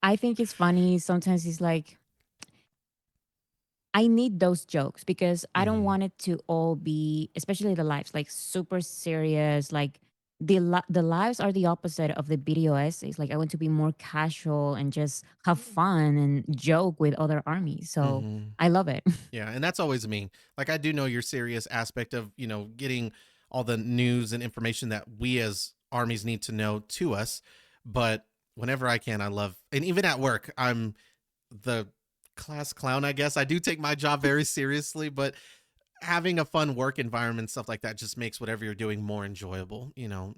I think it's funny. Sometimes it's like, I need those jokes because I don't Mhm. want it to all be, especially the lives, like super serious. Like the lives are the opposite of the video essays. Like I want to be more casual and just have fun and joke with other armies. So Mhm. I love it. Yeah, and that's always me. Like I do know your serious aspect of, getting all the news and information that we as armies need to know to us, but whenever I can, I love, and even at work, I'm the class clown, I guess. I do take my job very seriously, but having a fun work environment, stuff like that, just makes whatever you're doing more enjoyable.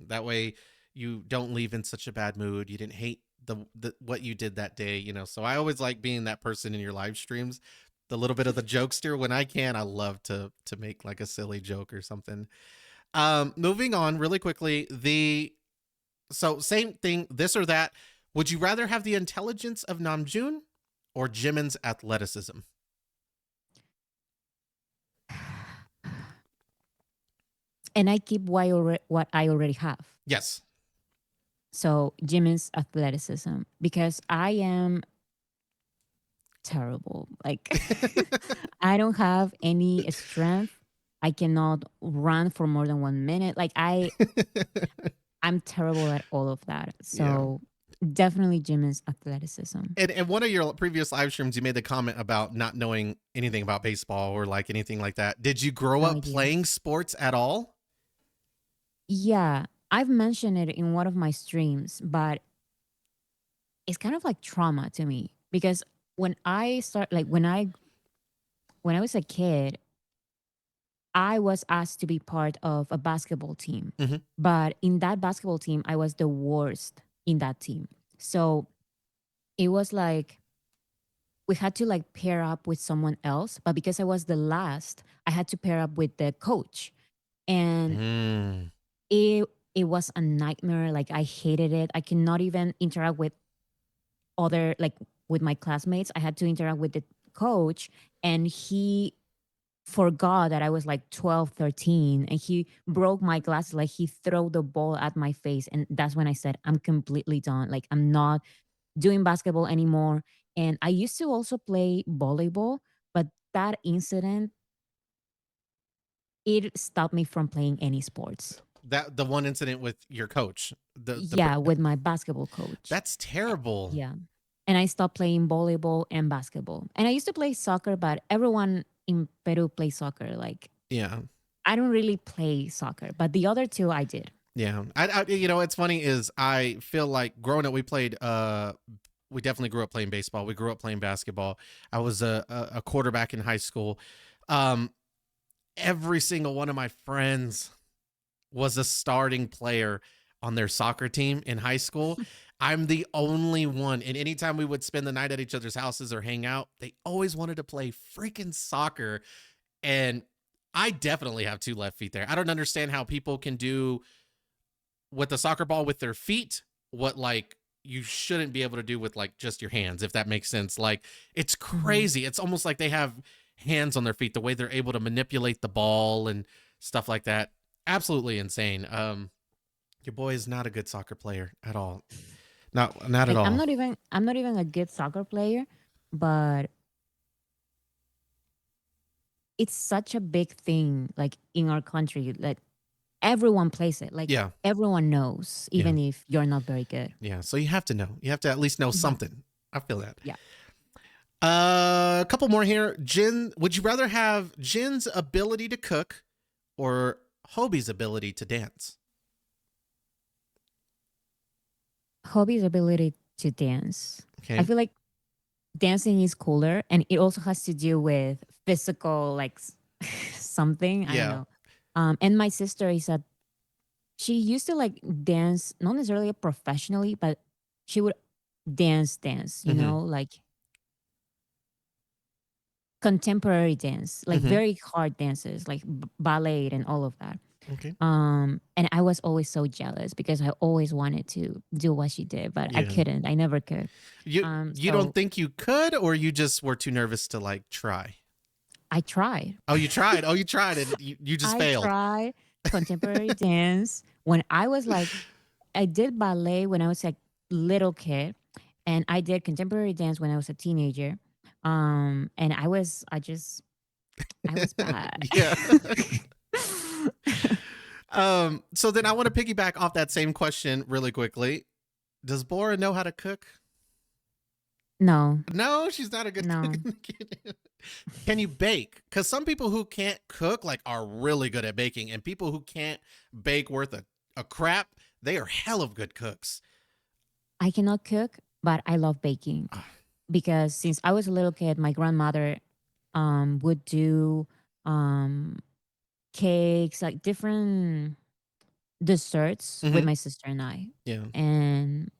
That way you don't leave in such a bad mood. You didn't hate the what you did that day. So I always like being that person in your live streams, the little bit of the jokester when I can. I love to make like a silly joke or something. Moving on really quickly, the so same thing, this or that. Would you rather have the intelligence of Namjoon or Jimin's athleticism? And I keep what I already have. Yes. So Jimin's athleticism because I am terrible. Like I don't have any strength. I cannot run for more than 1 minute. Like I'm terrible at all of that. Yeah. So definitely Jimin's athleticism. And one of your previous live streams, you made the comment about not knowing anything about baseball or like anything like that. Did you grow No up idea. playing sports at all? Yeah, I've mentioned it in one of my streams, but it's kind of like trauma to me because when I was a kid, I was asked to be part of a basketball team. Hmm. But in that basketball team, I was the worst in that team. So it was like we had to like pair up with someone else. But because I was the last, I had to pair up with the coach. And Mm. it it was a nightmare. Like I hated it. I cannot even interact with other like with my classmates. I had to interact with the coach and he forgot that I was like 12, 13, and he broke my glasses. Like he threw the ball at my face. And that's when I said, I'm completely done. Like I'm not doing basketball anymore. And I used to also play volleyball, but that incident, it stopped me from playing any sports. That the one incident with your coach, Yeah, with my basketball coach. that's terrible. Yeah. And I stopped playing volleyball and basketball. And I used to play soccer, but everyone in Peru plays soccer. Like Yeah. I don't really play soccer, but the other two I did. Yeah. It's funny is I feel like growing up, we definitely grew up playing baseball. We grew up playing basketball. I was a quarterback in high school. Um, every single one of my friends was a starting player on their soccer team in high school. I'm the only one. And anytime we would spend the night at each other's houses or hang out, they always wanted to play freaking soccer. And I definitely have two left feet there. I don't understand how people can do with the soccer ball with their feet what like you shouldn't be able to do with like just your hands, if that makes sense. Like it's Mhm. crazy. It's almost like they have hands on their feet, the way they're able to manipulate the ball and stuff like that. Absolutely insane. Your boy is not a good soccer player at all. Not at And all. I'm not even a good soccer player, but it's such a big thing like in our country. Like everyone plays it. Like Yeah. everyone knows, Yeah. even if you're not very good. Yeah. So you have to know. You have to at least know Yeah. something. I feel that. Yeah. A couple more here. Would you rather have Jin's ability to cook or Hobie's ability to dance? Hobby's ability to dance. I Okay. feel like dancing is cooler and it also has to do with physical like something. I don't Yeah. know. And my sister is a she used to like dance, not necessarily professionally, but she would dance, Mm-hmm. like contemporary dance, like Mm-hmm. very hard dances, like ballet and all of that. Okay. And I was always so jealous because I always wanted to do what she did, but I Yeah. couldn't. I never could. You don't So think you could, or you just were too nervous to like try? I tried. Oh, you tried. Oh, you tried, and you just I failed. tried contemporary dance when I was like, I did ballet when I was a little kid, and I did contemporary dance when I was a teenager. And I was bad. Yeah. So then I want to piggyback off that same question really quickly. Does Bora know how to cook? No, No, she's not a good cook. no. Can you bake? Because some people who can't cook like are really good at baking, and people who can't bake worth a crap, they are hell of good cooks. I cannot cook, but I love baking because since I was a little kid, my grandmother would do um cakes, like different desserts with Mm-hmm. my sister and I. Yeah. And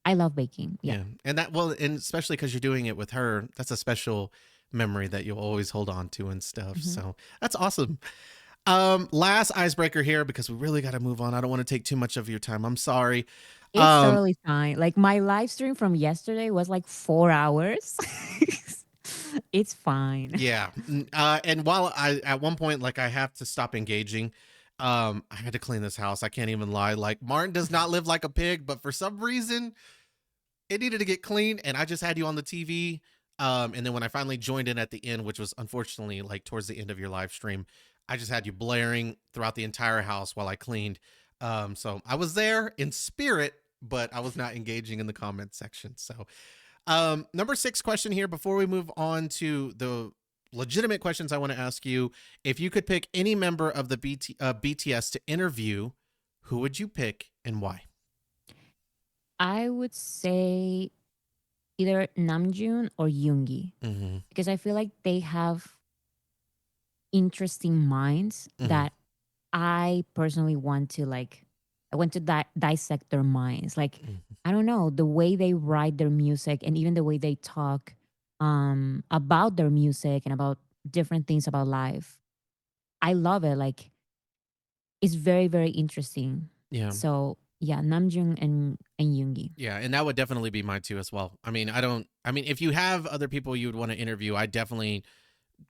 I love baking. Yeah. Yeah. And that, well, and especially because you're doing it with her, that's a special memory that you'll always hold on to and stuff. Hmm. So that's awesome. Last icebreaker here because we really got to move on. I don't want to take too much of your time. I'm sorry. It's Um, totally fine. Like my live stream from yesterday was like 4 hours. It's fine. yeah. And while I, at one point, like I have to stop engaging, I had to clean this house. I can't even lie. Like Martin does not live like a pig, but for some reason it needed to get clean. And I just had you on the TV. And then when I finally joined in at the end, which was unfortunately like towards the end of your live stream, I just had you blaring throughout the entire house while I cleaned. So I was there in spirit, but I was not engaging in the comment section. So, number 6 question here before we move on to the legitimate questions I want to ask you. If you could pick any member of the BTS to interview, who would you pick and why? I would say either Namjoon or Yoongi Mm-hmm. because I feel like they have interesting minds Mm-hmm. that I personally want to like. I want to dissect their minds. Like I don't know the way they write their music and even the way they talk about their music and about different things about life. I love it. Like it's very very interesting. Yeah. So yeah, Namjoon and Yoongi. Yeah, and that would definitely be mine too as well. I mean, I mean, if you have other people you would want to interview, I definitely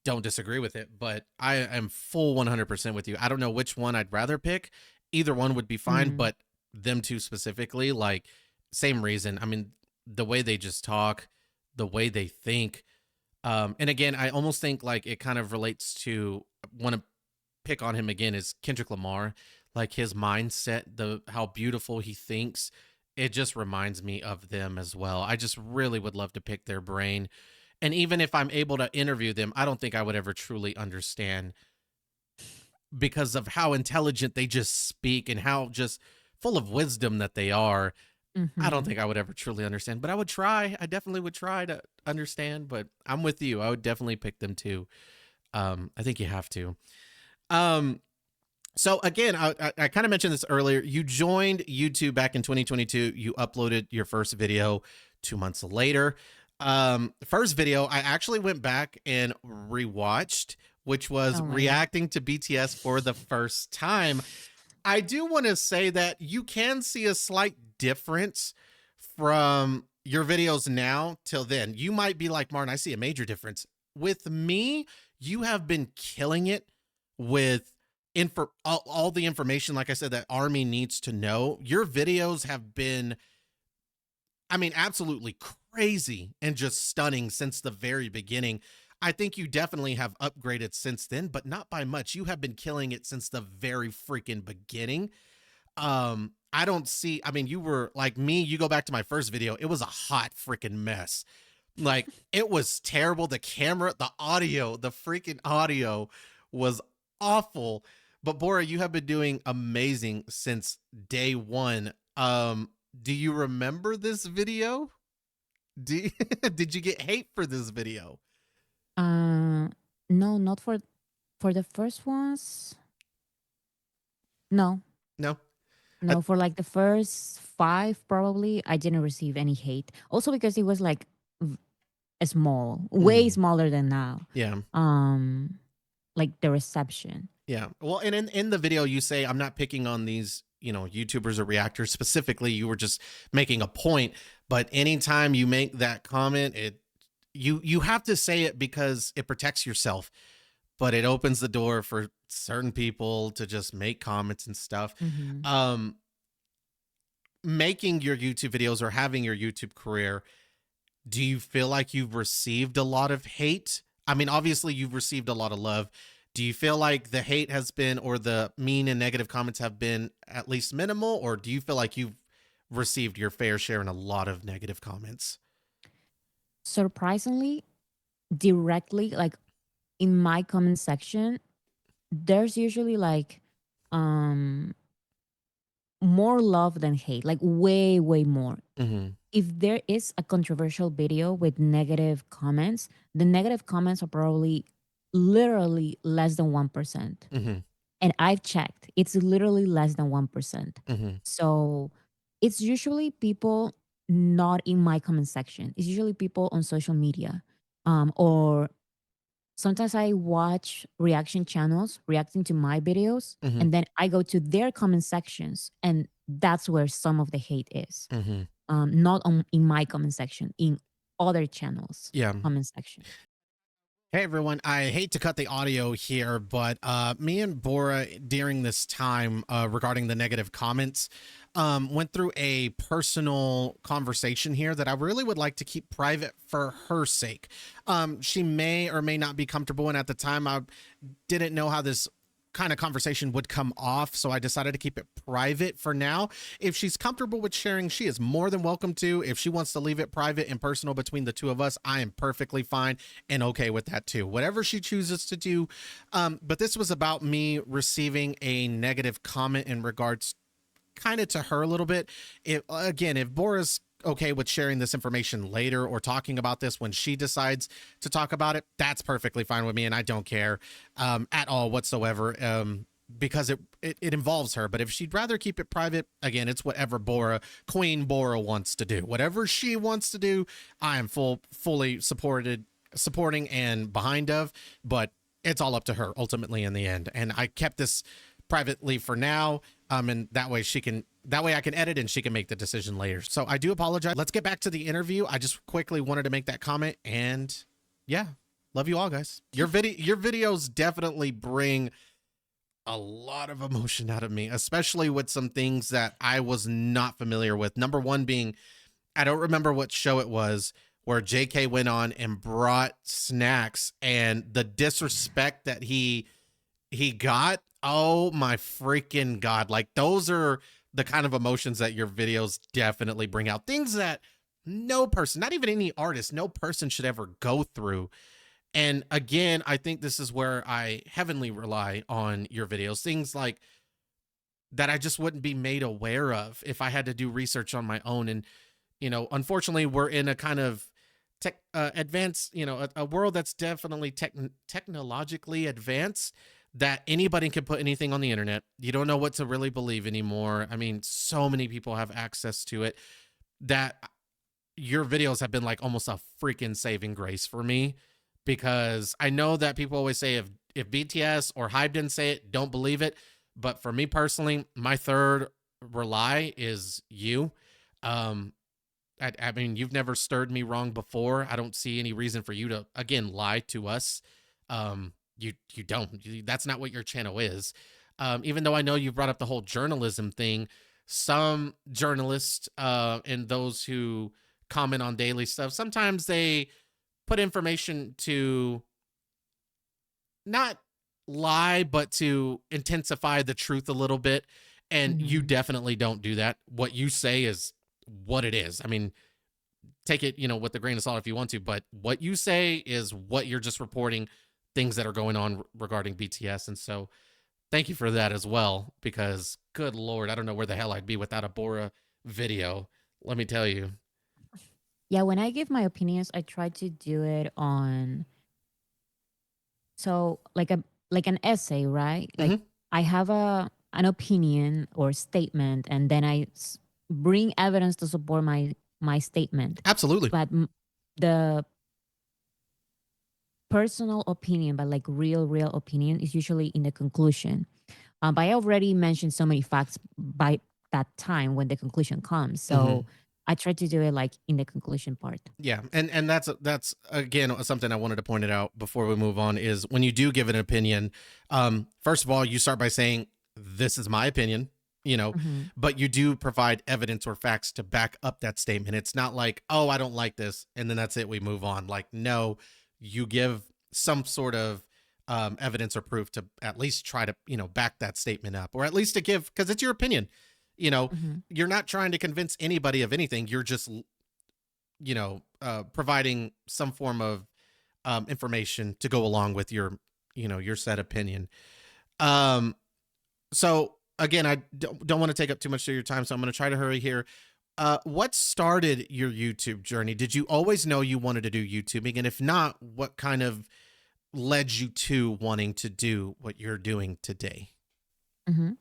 don't disagree with it, but I am full 100% with you. I don't know which one I'd rather pick. Either one would be fine, Mm, but them two specifically, like same reason. I mean, the way they just talk, the way they think. And again, I almost think like it kind of relates to want to pick on him again is Kendrick Lamar, like his mindset, the how beautiful he thinks. It just reminds me of them as well. I just really would love to pick their brain. And even if I'm able to interview them, I don't think I would ever truly understand because of how intelligent they just speak and how just full of wisdom that they are. I don't mm-hmm. think I would ever truly understand, but I would try. I definitely would try to understand, but I'm with you. I would definitely pick them too. I think you have to. Um, so again, I kind of mentioned this earlier. You joined YouTube back in 2022. You uploaded your first video 2 months later. First video, I actually went back and rewatched, which was Oh my god. reacting to BTS for the first time. I do want to say that you can see a slight difference from your videos now till then. You might be like, Martin, I see a major difference. With me, you have been killing it with all the information, like I said, that Army needs to know. Your videos have been, I mean, absolutely crazy and just stunning since the very beginning. I think you definitely have upgraded since then, but not by much. You have been killing it since the very freaking beginning. I don't see, I mean, you were like me, you go back to my first video, it was a hot freaking mess. Like it was terrible. The camera, the audio, the freaking audio was awful. But Bora, you have been doing amazing since day one. Do you remember this video? Do, did you get hate for this video? Uh, no, not for the first ones. No, No. I, no, for like the first five, probably I didn't receive any hate. Also because it was like small, way mhm. smaller than now. Yeah. Um, like the reception. Yeah. Well, and in the video, you say, I'm not picking on these, YouTubers or reactors specifically. You were just making a point. But anytime you make that comment, you have to say it because it protects yourself, but it opens the door for certain people to just make comments and stuff. Hmm. Um, Making your YouTube videos or having your YouTube career, do you feel like you've received a lot of hate? I mean, obviously you've received a lot of love. Do you feel like the hate has been, or the mean and negative comments have been at least minimal, or do you feel like you've received your fair share and a lot of negative comments? Surprisingly, directly, like in my comment section, there's usually like um more love than hate, like way, way more. Mm-hmm. If there is a controversial video with negative comments, the negative comments are probably literally less than 1%. Mm-hmm. And I've checked, it's literally less than 1%. Mm-hmm. So it's usually people not in my comment section. It's usually people on social media. Or sometimes I watch reaction channels reacting to my videos, Mm-hmm. and then I go to their comment sections, and that's where some of the hate is. Mm-hmm. Not in my comment section, in other channels Yeah. comment section. Hey everyone, I hate to cut the audio here, but me and Bora during this time regarding the negative comments went through a personal conversation here that I really would like to keep private for her sake. She may or may not be comfortable, and at the time I didn't know how this kind of conversation would come off, so I decided to keep it private for now. If she's comfortable with sharing, she is more than welcome to. If she wants to leave it private and personal between the two of us, I am perfectly fine and okay with that too. Whatever she chooses to do. But this was about me receiving a negative comment in regards kind of to her a little bit. If Bora's okay with sharing this information later or talking about this when she decides to talk about it, that's perfectly fine with me, and I don't care at all whatsoever. Because it involves her. But if she'd rather keep it private, again, it's whatever Queen Bora wants to do. Whatever she wants to do, I am fully supporting and behind of. But it's all up to her ultimately in the end. And I kept this privately for now. And that way I can edit and she can make the decision later. So I do apologize. Let's get back to the interview. I just quickly wanted to make that comment, and yeah, love you all, guys. Your videos definitely bring a lot of emotion out of me, especially with some things that I was not familiar with. Number one being, I don't remember what show it was where JK went on and brought snacks, and the disrespect that he got. Oh my freaking god. Like, those are the kind of emotions that your videos definitely bring out. Things that no person, not even any artist, no person should ever go through. And again, I think this is where I heavily rely on your videos. Things like that I just wouldn't be made aware of if I had to do research on my own. And, unfortunately, we're in a kind of advanced, a world that's definitely technologically advanced, that anybody can put anything on the internet. You don't know what to really believe anymore. I mean, so many people have access to it, that your videos have been like almost a freaking saving grace for me, because I know that people always say if BTS or Hype didn't say it, don't believe it. But for me personally, my third rely is you. Um, I mean, you've never stirred me wrong before. I don't see any reason for you to again lie to us. You don't. That's not what your channel is. Even though I know you brought up the whole journalism thing, some journalists and those who comment on daily stuff, sometimes they put information to not lie, but to intensify the truth a little bit. And you Hmm. definitely don't do that. What you say is what it is. I mean, take it, with a grain of salt if you want to, but what you say is what you're just reporting, things that are going on regarding BTS. And so thank you for that as well, because good Lord, I don't know where the hell I'd be without a Bora video. Let me tell you. Yeah, when I give my opinions, I try to do it on, so like an essay, right? Like Mm-hmm. I have an opinion or statement, and then bring evidence to support my statement. Absolutely. But the personal opinion, but like real opinion, is usually in the conclusion. But I already mentioned so many facts by that time when the conclusion comes. So Hmm. I try to do it like in the conclusion part. Yeah, and that's again something I wanted to point it out before we move on is when you do give an opinion, first of all, you start by saying this is my opinion, you know, Hmm. but you do provide evidence or facts to back up that statement. It's not like, oh, I don't like this, and then that's it, we move on. Like, no, you give some sort of evidence or proof to at least try to back that statement up, or at least to give because it's your opinion. You know, Hmm. you're not trying to convince anybody of anything. You're just providing some form of information to go along with your, your set opinion. Um, so again, I don't want to take up too much of your time, so I'm going to try to hurry here. What started your YouTube journey? Did you always know you wanted to do YouTubing? And if not, what kind of led you to wanting to do what you're doing today? Hmm.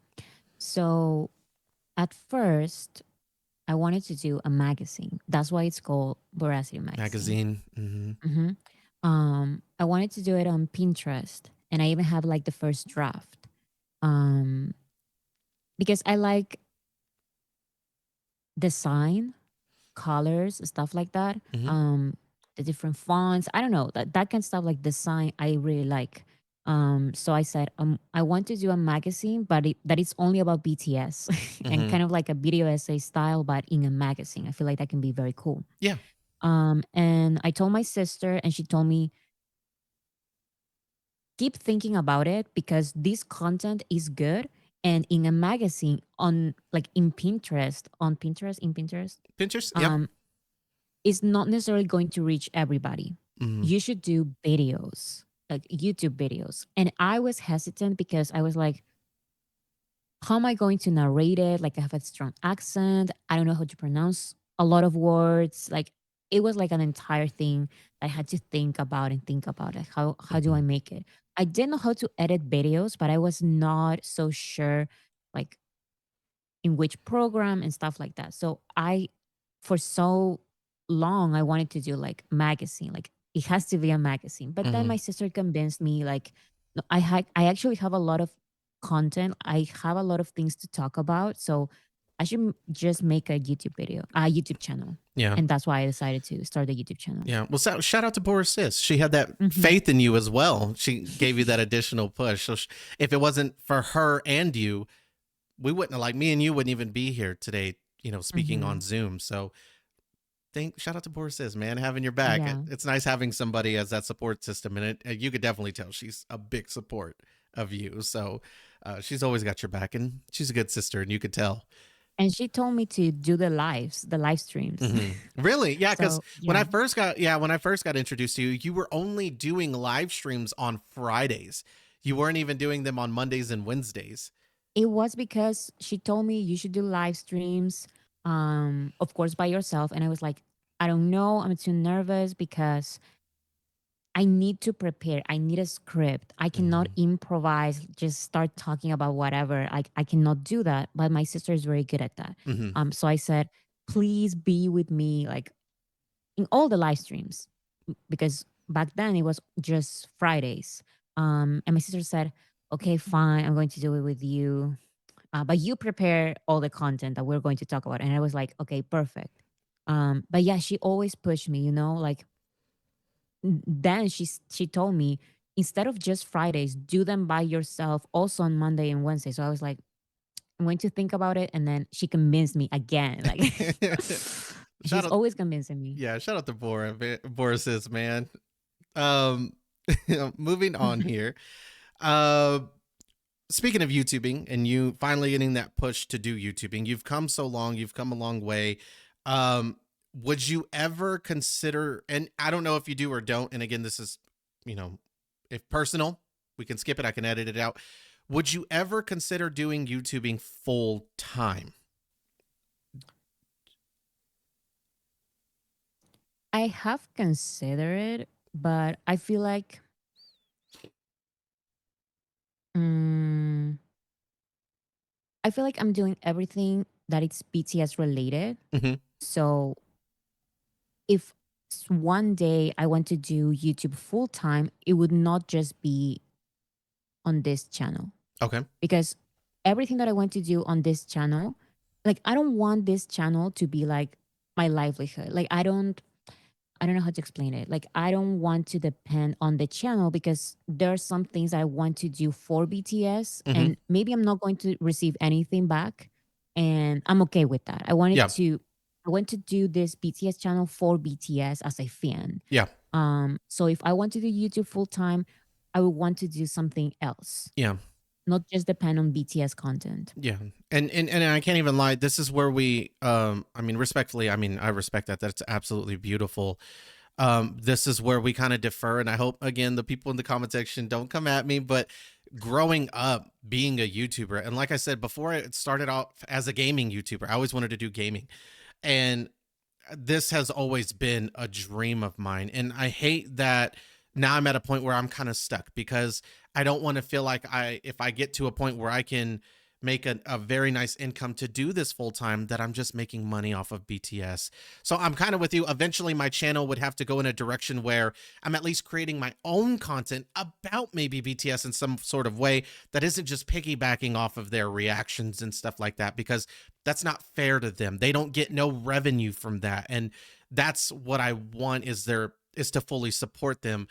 So at first, I wanted to do a magazine. That's why it's called Boracity Magazine. Magazine. Mm-hmm. Hmm. I wanted to do it on Pinterest, and I even have like the first draft. Um, because I like design, colors, stuff like that. Mm-hmm. The different fonts. I don't know that kind of stuff like design. I really like. So I said, I want to do a magazine, but that it's only about BTS and Mm-hmm. kind of like a video essay style, but in a magazine. I feel like that can be very cool. Yeah. And I told my sister, and she told me, keep thinking about it because this content is good. And in a magazine on like in Pinterest, in Pinterest, Pinterest. Yep. um, it's not necessarily going to reach everybody. Mm-hmm. You should do videos, like YouTube videos. And I was hesitant because I was like, how am I going to narrate it? Like I have a strong accent. I don't know how to pronounce a lot of words. Like it was like an entire thing I had to think about and think about it. How do I Mm-hmm. make it? I didn't know how to edit videos, but I was not so sure like in which program and stuff like that. So I, for so long, I wanted to do like magazine, like it has to be a magazine. But then Mm-hmm. my sister convinced me, like, no, I actually have a lot of content. I have a lot of things to talk about. So I should just make a YouTube video, a YouTube channel. Yeah. And that's why I decided to start the YouTube channel. Yeah. Well, shout out to Boracity. She had that Hmm. faith in you as well. She gave you that additional push. So if it wasn't for her and you, we wouldn't have, like me and you wouldn't even be here today, speaking Hmm. on Zoom. So shout out to Boracity, man, having your back. Yeah. It's nice having somebody as that support system. And you could definitely tell she's a big support of you. So she's always got your back and she's a good sister and you could tell. And she told me to do the live streams. Really? Yeah, because So yeah. when I first got introduced to you, you were only doing live streams on Fridays. You weren't even doing them on Mondays and Wednesdays. It was because she told me you should do live streams, of course by yourself. And I was like, I don't know. I'm too nervous because I need to prepare. I need a script. I cannot Hmm. improvise, just start talking about whatever. I cannot do that. But my sister is very good at that. Hmm. So I said, please be with me like in all the live streams because back then it was just Fridays. And my sister said, okay, fine, I'm going to do it with you, but you prepare all the content that we're going to talk about. And I was like, okay, perfect. But yeah, she always pushed me, like then she told me, instead of just Fridays, do them by yourself also on Monday and Wednesday. So I was like, I'm going to think about it. And then she convinced me again. Like Shout she's out, always convincing me. yeah, shout out to Boracity, man. Um, moving on here. Uh, Speaking of YouTubing and you finally getting that push to do YouTubing, you've come so long, you've come a long way. Would you ever consider, and I don't know if you do or don't, and again, this is, you know, if personal, we can skip it, I can edit it out. Would you ever consider doing YouTubing full time? I have considered it, but I feel like mm, I'm doing everything that it's BTS related. Hmm. So if one day I want to do YouTube full time, it would not just be on this channel, Okay. because everything that I want to do on this channel, like I don't want this channel to be like my livelihood. Like I don't know how to explain it. Like I don't want to depend on the channel, because there are some things I want to do for BTS Mm-hmm. and maybe I'm not going to receive anything back, and I'm okay with that. Yeah. I want to do this BTS channel for BTS as a fan. Yeah. So if I want to do YouTube full time, I would want to do something else, Yeah. not just depend on BTS content. Yeah. And I can't even lie. This is where we I mean, respectfully, I mean, I respect that. That's absolutely beautiful. This is where we kind of defer, and I hope again the people in the comment section don't come at me, but growing up being a YouTuber, and like I said before, I started out as a gaming YouTuber. I always wanted to do gaming, and this has always been a dream of mine. And I hate that now I'm at a point where I'm kind of stuck, because I don't want to feel like if I get to a point where I can make a very nice income to do this full time, that I'm just making money off of BTS. So I'm kind of with you. Eventually my channel would have to go in a direction where I'm at least creating my own content about maybe BTS in some sort of way that isn't just piggybacking off of their reactions and stuff like that, because that's not fair to them. They don't get no revenue from that. And that's what I want, is to fully support them.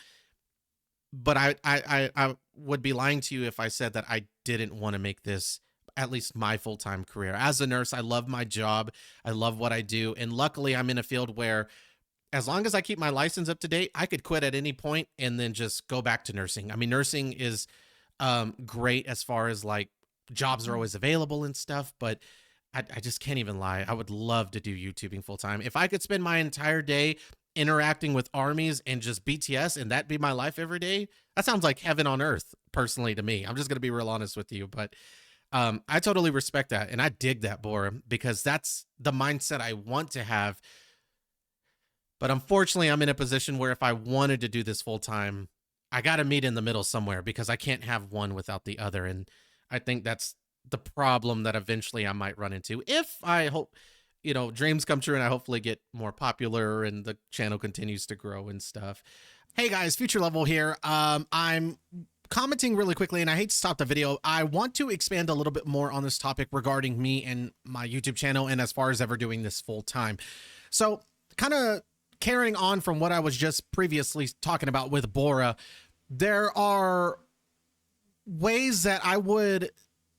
But I would be lying to you if I said that I didn't want to make this at least my full-time career. As a nurse, I love my job. I love what I do. And luckily I'm in a field where as long as I keep my license up to date, I could quit at any point and then just go back to nursing. I mean, nursing is great as far as like jobs are always available and stuff, but I just can't even lie. I would love to do YouTubing full time. If I could spend my entire day interacting with armies and just BTS and that be my life every day, that sounds like heaven on earth, personally, to me. I'm just going to be real honest with you. But I totally respect that. And I dig that, Bora, because that's the mindset I want to have. But unfortunately, I'm in a position where if I wanted to do this full time, I got to meet in the middle somewhere, because I can't have one without the other. And I think that's the problem that eventually I might run into, if I hope, dreams come true and I hopefully get more popular and the channel continues to grow and stuff. Hey guys, Future Level here. I'm commenting really quickly, and I hate to stop the video. I want to expand a little bit more on this topic regarding me and my YouTube channel, and as far as ever doing this full time. So kind of carrying on from what I was just previously talking about with Bora, there are ways that I would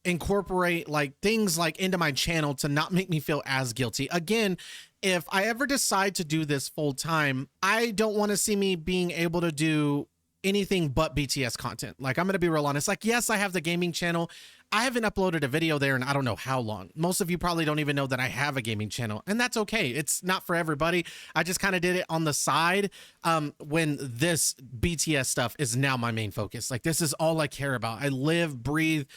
incorporate like things like into my channel to not make me feel as guilty. Again, if I ever decide to do this full time, I don't want to see me being able to do anything but BTS content. Like, I'm going to be real honest. Like, yes, I have the gaming channel. I haven't uploaded a video there in I don't know how long. Most of you probably don't even know that I have a gaming channel, and that's okay. It's not for everybody. I just kind of did it on the side when this BTS stuff is now my main focus. Like, this is all I care about. I live, breathe,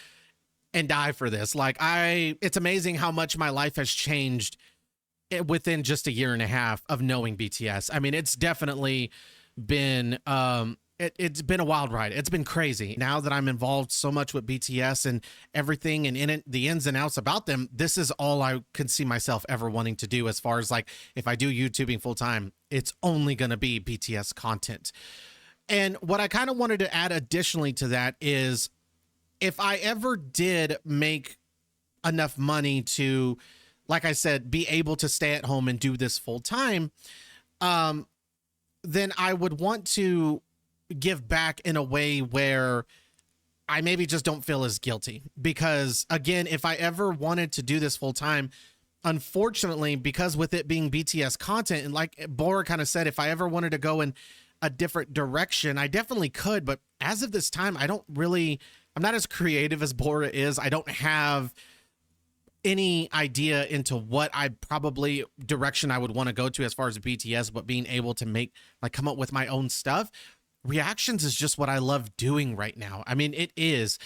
and die for this. Like, it's amazing how much my life has changed within just a year and a half of knowing BTS. I mean, it's definitely been it's been a wild ride. It's been crazy. Now that I'm involved so much with BTS and everything and in it, the ins and outs about them, this is all I can see myself ever wanting to do. As far as like, if I do YouTubing full time, it's only going to be BTS content. And what I kind of wanted to add additionally to that is, if I ever did make enough money to, like I said, be able to stay at home and do this full time, then I would want to give back in a way where I maybe just don't feel as guilty. Because again, if I ever wanted to do this full time, unfortunately, because with it being BTS content, and like Bora kind of said, if I ever wanted to go in a different direction, I definitely could. But as of this time, I'm not as creative as Bora is. I don't have any idea into what direction I would want to go to as far as BTS, but being able to come up with my own stuff. Reactions is just what I love doing right now. I mean, it is.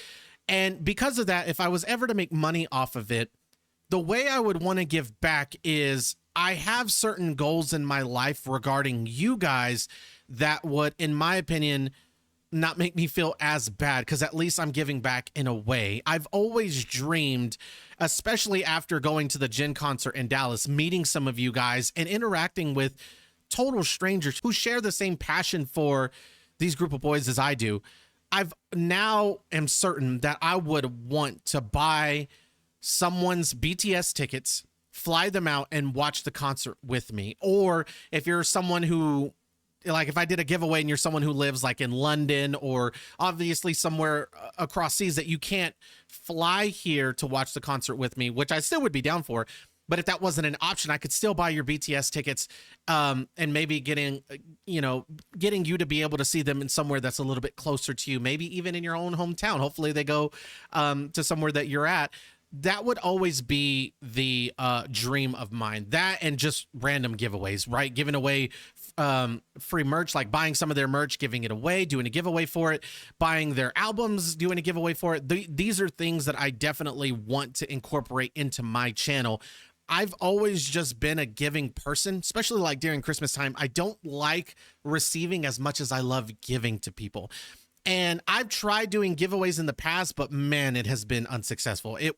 And because of that, if I was ever to make money off of it, the way I would want to give back is, I have certain goals in my life regarding you guys that would, in my opinion, not make me feel as bad, because at least I'm giving back in a way. I've always dreamed, especially after going to the Gen concert in Dallas, meeting some of you guys and interacting with total strangers who share the same passion for these group of boys as I do, I've now am certain that I would want to buy someone's BTS tickets, fly them out, and watch the concert with me. Or if you're someone who, like, if I did a giveaway and you're someone who lives like in London or obviously somewhere across seas that you can't fly here to watch the concert with me, which I still would be down for. But if that wasn't an option, I could still buy your BTS tickets, and maybe getting you to be able to see them in somewhere that's a little bit closer to you, maybe even in your own hometown. Hopefully they go to somewhere that you're at. That would always be the dream of mine. That and just random giveaways, right? Giving away free merch, like buying some of their merch, giving it away, doing a giveaway for it, buying their albums, doing a giveaway for it. These are things that I definitely want to incorporate into my channel. I've always just been a giving person, especially like during Christmas time. I don't like receiving as much as I love giving to people. And I've tried doing giveaways in the past, but man, it has been unsuccessful. It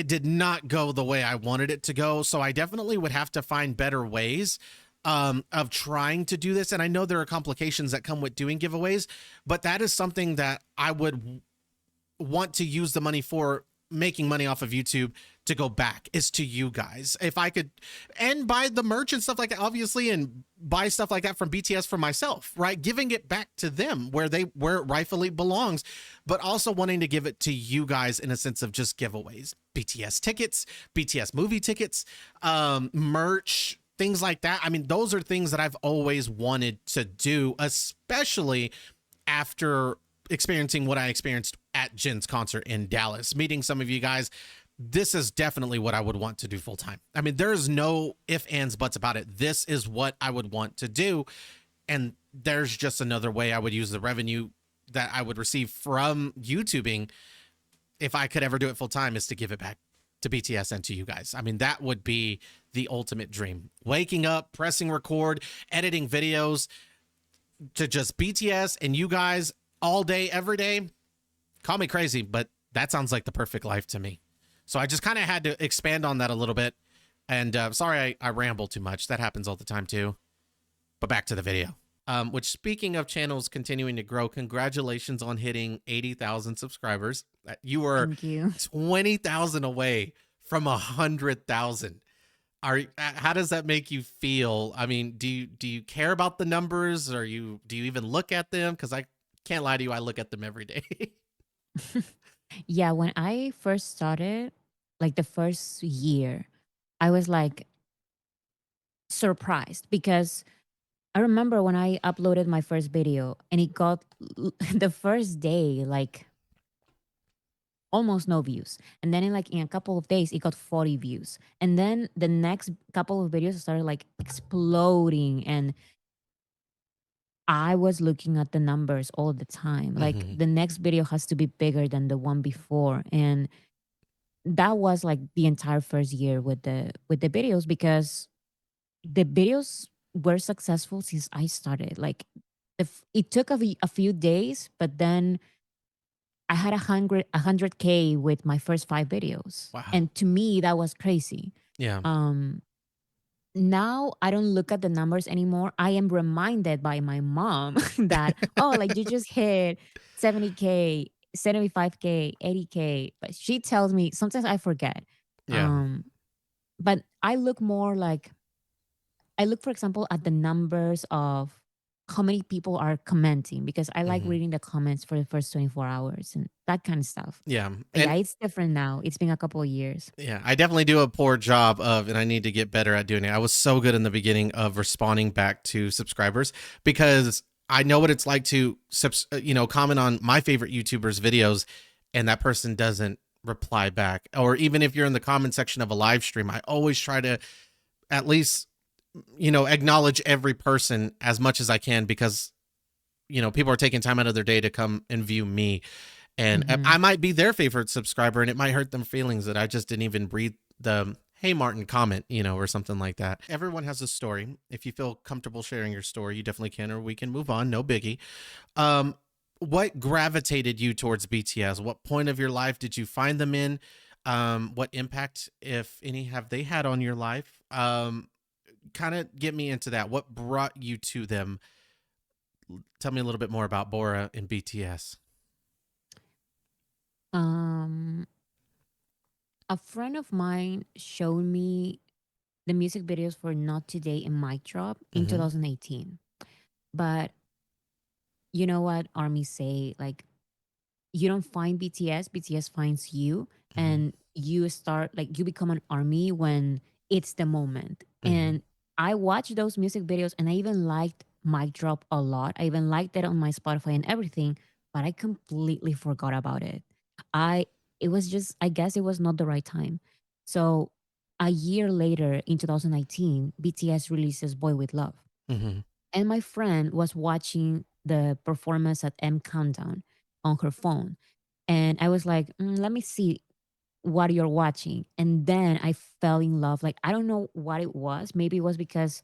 did not go the way I wanted it to go. So I definitely would have to find better ways of trying to do this. And I know there are complications that come with doing giveaways, but that is something that I would want to use the money for, making money off of YouTube, to go back, is to you guys. If I could, and buy the merch and stuff like that, obviously, and buy stuff like that from BTS for myself, right? Giving it back to them where it rightfully belongs, but also wanting to give it to you guys in a sense of just giveaways, BTS tickets, BTS movie tickets, merch, things like that. I mean, those are things that I've always wanted to do, especially after experiencing what I experienced at Jin's concert in Dallas, meeting some of you guys. This is definitely what I would want to do full time. I mean, there's no ifs, ands, buts about it. This is what I would want to do. And there's just another way I would use the revenue that I would receive from YouTubing, if I could ever do it full time, is to give it back to BTS and to you guys. I mean, that would be the ultimate dream. Waking up, pressing record, editing videos to just BTS and you guys all day, every day. Call me crazy, but that sounds like the perfect life to me. So I just kind of had to expand on that a little bit. And sorry, I ramble too much. That happens all the time too. But back to the video. Which, speaking of channels continuing to grow, congratulations on hitting 80,000 subscribers. You were Thank you. 20,000 away from 100,000. How does that make you feel? I mean, do you care about the numbers? Do you even look at them? Because I can't lie to you, I look at them every day. Yeah, when I first started, like the first year, I was like surprised because I remember when I uploaded my first video and it got the first day like almost no views. And then in a couple of days it got 40 views. And then the next couple of videos started like exploding, and I was looking at the numbers all the time. Like Mhm. the next video has to be bigger than the one before. And that was like the entire first year with the videos, because the videos were successful since I started. Like it took a few days, but then I had 100K with my first 5 videos. Wow. And to me, that was crazy. Yeah. Um, Now I don't look at the numbers anymore. I am reminded by my mom that, oh, like you just hit 70K, 75K, 80K. But she tells me sometimes I forget. Yeah. Um, but I look, for example, at the numbers of how many people are commenting, because I like Mhm. reading the comments for the first 24 hours and that kind of stuff. Yeah. But And yeah, it's different now. It's been a couple of years. yeah, I definitely do a poor job of, and I need to get better at doing it. I was so good in the beginning of responding back to subscribers because I know what it's like to, comment on my favorite YouTuber's videos and that person doesn't reply back. Or even if you're in the comment section of a live stream, I always try to at least, acknowledge every person as much as I can because, people are taking time out of their day to come and view me. And Hmm. I might be their favorite subscriber and it might hurt them feelings that I just didn't even read the "Hey Martin" comment, or something like that. Everyone has a story. If you feel comfortable sharing your story, you definitely can, or we can move on. No biggie. Um, what gravitated you towards BTS? What point of your life did you find them in? What impact, if any, have they had on your life? kind of get me into that. What brought you to them? Tell me a little bit more about Bora and BTS. Um, a friend of mine showed me the music videos for Not Today and Mic Drop in Mm-hmm. 2018. But you know what Army say? Like, you don't find BTS, BTS finds you, Mm-hmm. and you start like you become an army when it's the moment. Mm-hmm. And I watched those music videos and I even liked Mic Drop a lot. I even liked it on my Spotify and everything, but I completely forgot about it. I it was just I guess it was not the right time. So a year later in 2019, BTS releases Boy with Love. Mm-hmm. And my friend was watching the performance at M Countdown on her phone. And I was like, let me see what you're watching. And then I fell in love. Like, I don't know what it was. Maybe it was because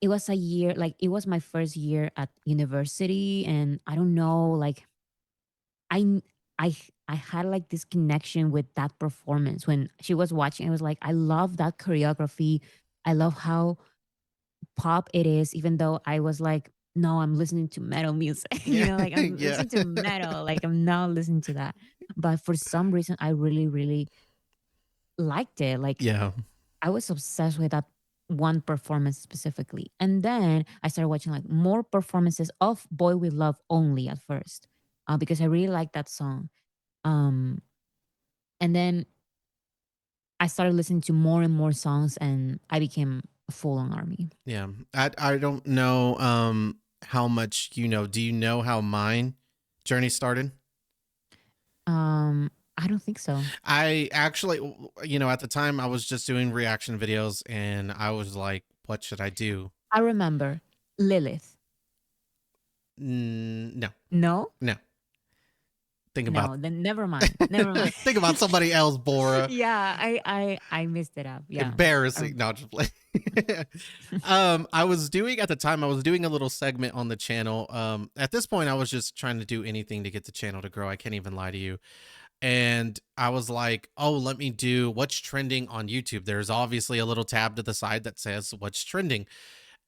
it was a year, like, it was my first year at university. And I don't know, like, I, I, I had like this connection with that performance when she was watching. I was like, I love that choreography. I love how pop it is, even though I was like, no, I'm listening to metal music. Yeah. Like I'm Yeah. listening to metal. Like I'm not listening to that. But for some reason, I really, really liked it. Like Yeah. I was obsessed with that one performance specifically. And then I started watching like more performances of Boy with Love only at first, because I really liked that song. Um, and then I started listening to more and more songs, and I became a full on army. Yeah. I don't know how much you know. Do you know how mine journey started? I don't think so. I actually, at the time I was just doing reaction videos and I was like, what should I do? I remember Lilith. No. No, No. Think about no, then never mind. Never mind. think about somebody else, Bora. Yeah, I messed it up. Yeah. Embarrassing. Um, Not just play. I was doing at the time. I was doing a little segment on the channel. At this point, I was just trying to do anything to get the channel to grow. I can't even lie to you. And I was like, oh, let me do what's trending on YouTube. There's obviously a little tab to the side that says what's trending.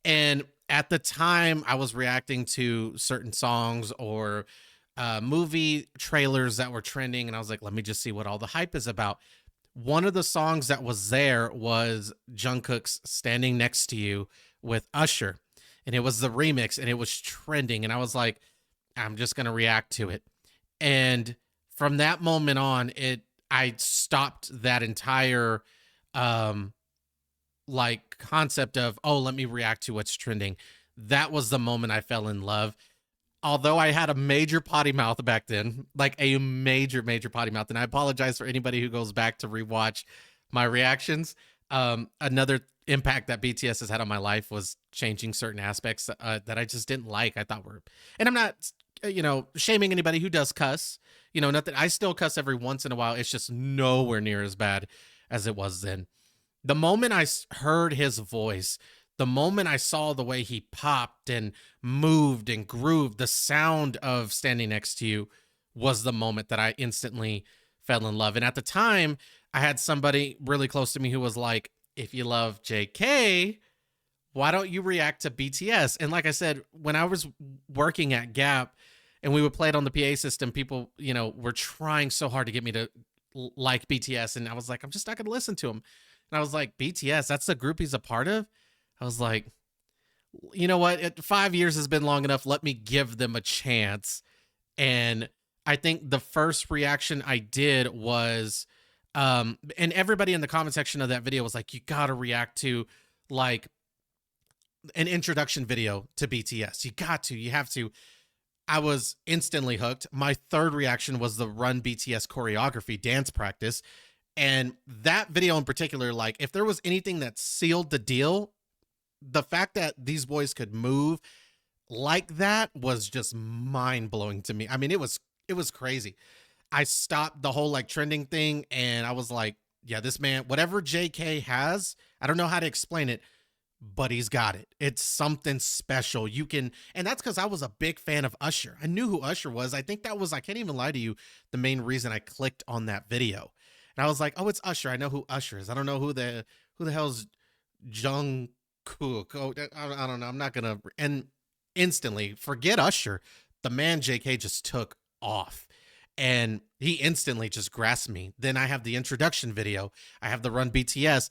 And at the time, I was reacting to certain songs or movie trailers that were trending. And I was like, let me just see what all the hype is about. One of the songs that was there was Jungkook's Standing Next to You with Usher. And it was the remix and it was trending. And I was like, I'm just going to react to it. And from that moment on, I stopped that entire um like concept of, oh, let me react to what's trending. That was the moment I fell in love. Although I had a major potty mouth back then, like a major potty mouth, and I apologize for anybody who goes back to rewatch my reactions. Another impact that BTS has had on my life was changing certain aspects that I just didn't like. I thought were, and I'm not, shaming anybody who does cuss. Nothing. I still cuss every once in a while. It's just nowhere near as bad as it was then. The moment I heard his voice, the moment I saw the way he popped and moved and grooved, the sound of Standing Next to You was the moment that I instantly fell in love. And at the time, I had somebody really close to me who was like, if you love JK, why don't you react to BTS? And like I said, when I was working at Gap and we would play it on the PA system, people, were trying so hard to get me to like BTS. And I was like, I'm just not going to listen to them. And I was like, BTS, that's the group he's a part of? I was like, you know what? 5 years has been long enough. Let me give them a chance. And I think the first reaction I did was, and everybody in the comment section of that video was like, you got to react to like an introduction video to BTS. You have to. I was instantly hooked. My third reaction was the Run BTS choreography dance practice. And that video in particular, like if there was anything that sealed the deal, the fact that these boys could move like that was just mind blowing to me. I mean, it was crazy. I stopped the whole like trending thing and I was like, yeah, this man, whatever JK has, I don't know how to explain it, but he's got it. It's something special. And that's because I was a big fan of Usher. I knew who Usher was. I think that was, I can't even lie to you, the main reason I clicked on that video. And I was like, oh, it's Usher. I know who Usher is. I don't know who the hell's Jungkook. Oh, I don't know. I'm not gonna. And instantly, forget Usher. The man JK just took off, and he instantly just grasped me. Then I have the introduction video. I have the Run BTS.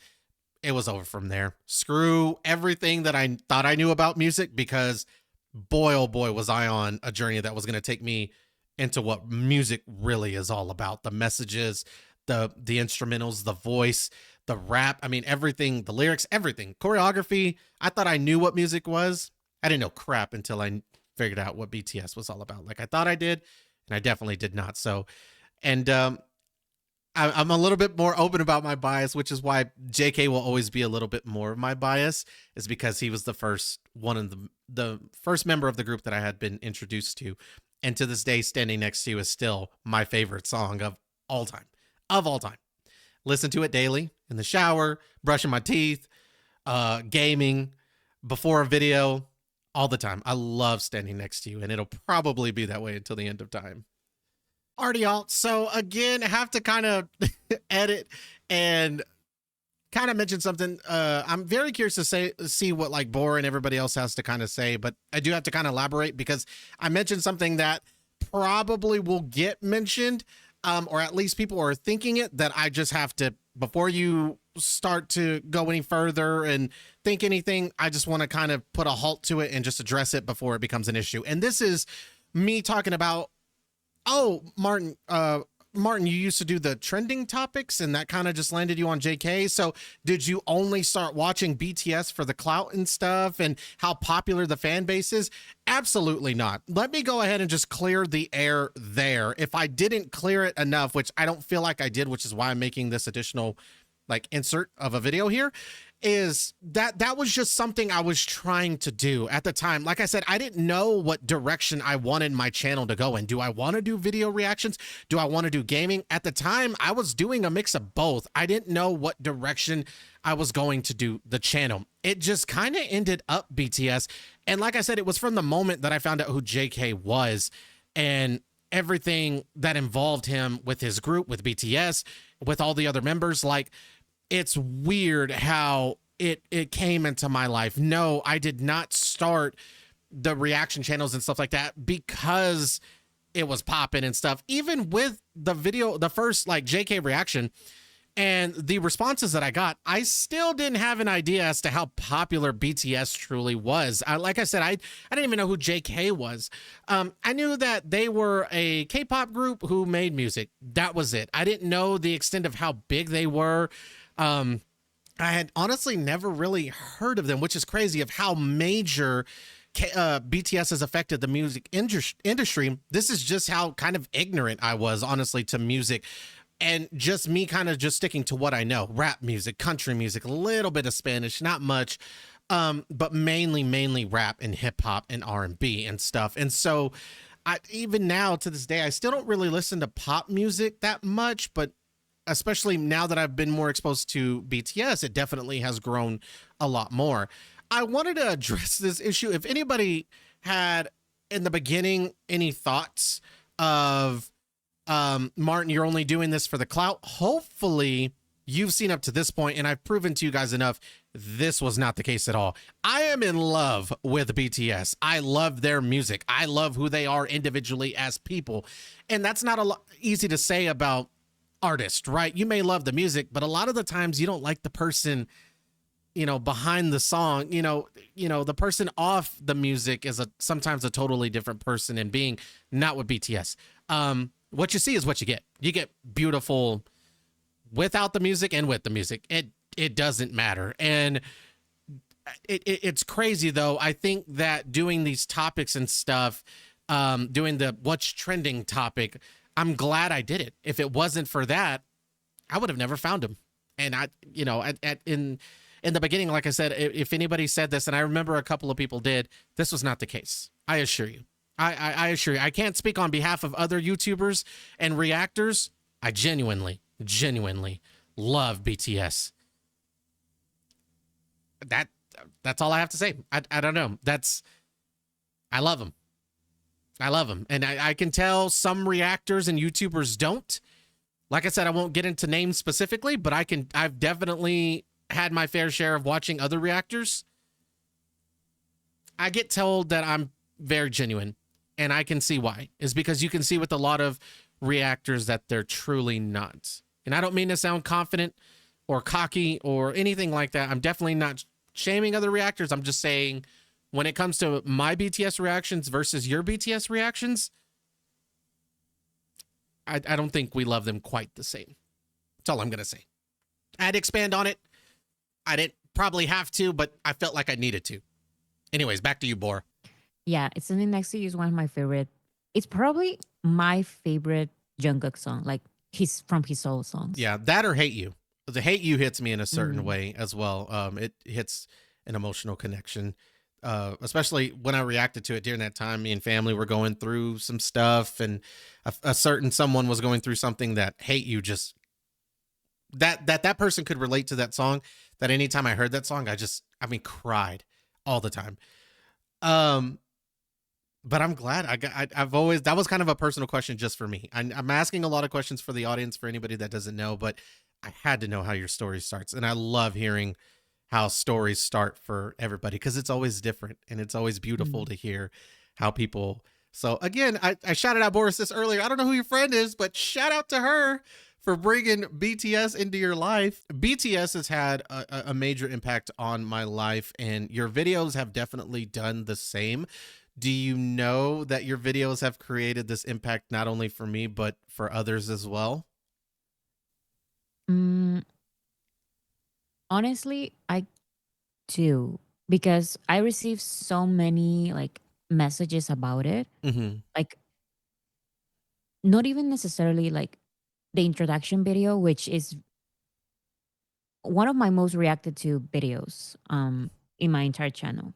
It was over from there. Screw everything that I thought I knew about music, because boy, oh boy, was I on a journey that was going to take me into what music really is all about. The messages, the instrumentals, the voice, the rap. I mean, everything, the lyrics, everything. Choreography. I thought I knew what music was. I didn't know crap until I figured out what BTS was all about. Like I thought I did, and I definitely did not. So, and I'm a little bit more open about my bias, which is why JK will always be a little bit more of my bias, is because he was the first one of the first member of the group that I had been introduced to, and to this day, Standing Next to You is still my favorite song of all time, of all time. Listen to it daily in the shower, brushing my teeth, gaming, before a video, all the time. I love Standing Next to You, and it'll probably be that way until the end of time. Alrighty, y'all. So again, I have to kind of edit and kind of mention something. I'm very curious to see what like Bora and everybody else has to kind of say, but I do have to kind of elaborate because I mentioned something that probably will get mentioned, or at least people are thinking it, that I just have to, before you start to go any further and think anything, I just want to kind of put a halt to it and just address it before it becomes an issue. And this is me talking about, oh, Martin, you used to do the trending topics and that kind of just landed you on JK. So did you only start watching BTS for the clout and stuff and how popular the fan base is? Absolutely not. Let me go ahead and just clear the air there. If I didn't clear it enough, which I don't feel like I did, which is why I'm making this additional like insert of a video here, is that was just something I was trying to do at the time. Like I said, I didn't know what direction I wanted my channel to go in. Do I want to do video reactions? Do I want to do gaming? At the time, I was doing a mix of both. I didn't know what direction I was going to do the channel. It just kind of ended up BTS. And like I said, it was from the moment that I found out who JK was and everything that involved him with his group, with BTS, with all the other members. Like, it's weird how it came into my life. No, I did not start the reaction channels and stuff like that because it was popping and stuff. Even with the video, the first like JK reaction and the responses that I got, I still didn't have an idea as to how popular BTS truly was. Like I said, I didn't even know who JK was. I knew that they were a K-pop group who made music. That was it. I didn't know the extent of how big they were. I had honestly never really heard of them, which is crazy of how major BTS has affected the music industry. This is just how kind of ignorant I was, honestly, to music. And just me kind of just sticking to what I know. Rap music, country music, a little bit of Spanish, not much. But mainly rap and hip hop and R&B and stuff. And so even now to this day, I still don't really listen to pop music that much, but especially now that I've been more exposed to BTS, it definitely has grown a lot more. I wanted to address this issue. If anybody had in the beginning any thoughts of Martin, you're only doing this for the clout, hopefully you've seen up to this point, and I've proven to you guys enough, this was not the case at all. I am in love with BTS. I love their music. I love who they are individually as people. And that's not easy to say about artists, right? You may love the music, but a lot of the times you don't like the person, behind the song. The person off the music is sometimes a totally different person and being, not with BTS. What you see is what you get. You get beautiful without the music and with the music. It doesn't matter. And it's crazy though. I think that doing these topics and stuff, doing the what's trending topic, I'm glad I did it. If it wasn't for that, I would have never found him. And in the beginning, like I said, if anybody said this, and I remember a couple of people did, this was not the case. I assure you. I assure you. I can't speak on behalf of other YouTubers and reactors. I genuinely love BTS. That's all I have to say. I don't know. I love them. I love them. And I can tell some reactors and YouTubers don't. Like I said, I won't get into names specifically, but I've definitely had my fair share of watching other reactors, I get told that I'm very genuine, and I can see why. Is because you can see with a lot of reactors that they're truly not. And I don't mean to sound confident or cocky or anything like that. I'm definitely not shaming other reactors. I'm just saying when it comes to my BTS reactions versus your BTS reactions, I don't think we love them quite the same. That's all I'm going to say. I'd expand on it. I didn't probably have to, but I felt like I needed to. Anyways, back to you, Bor. Yeah, It's Standing Next to You is one of my favorite. It's probably my favorite Jungkook song, like his solo songs. Yeah, that or Hate You. The Hate You hits me in a certain Mm. way as well. It hits an emotional connection, especially when I reacted to it during that time. Me and family were going through some stuff, and a certain someone was going through something that Hate You just that person could relate to that song. That anytime I heard that song, I mean, cried all the time. Um, but I'm glad I've always, that was kind of a personal question just for me. I'm asking a lot of questions for the audience for anybody that doesn't know, but I had to know how your story starts, and I love hearing how stories start for everybody because it's always different and it's always beautiful Mm. to hear how people. So again, I shouted out Boris this earlier. I don't know who your friend is, but shout out to her for bringing BTS into your life. BTS has had a major impact on my life, and your videos have definitely done the same. Do you know that your videos have created this impact not only for me, but for others as well? Mm, honestly, I do, because I receive so many like messages about it. Mm-hmm. Like, not even necessarily like the introduction video, which is one of my most reacted to videos in my entire channel.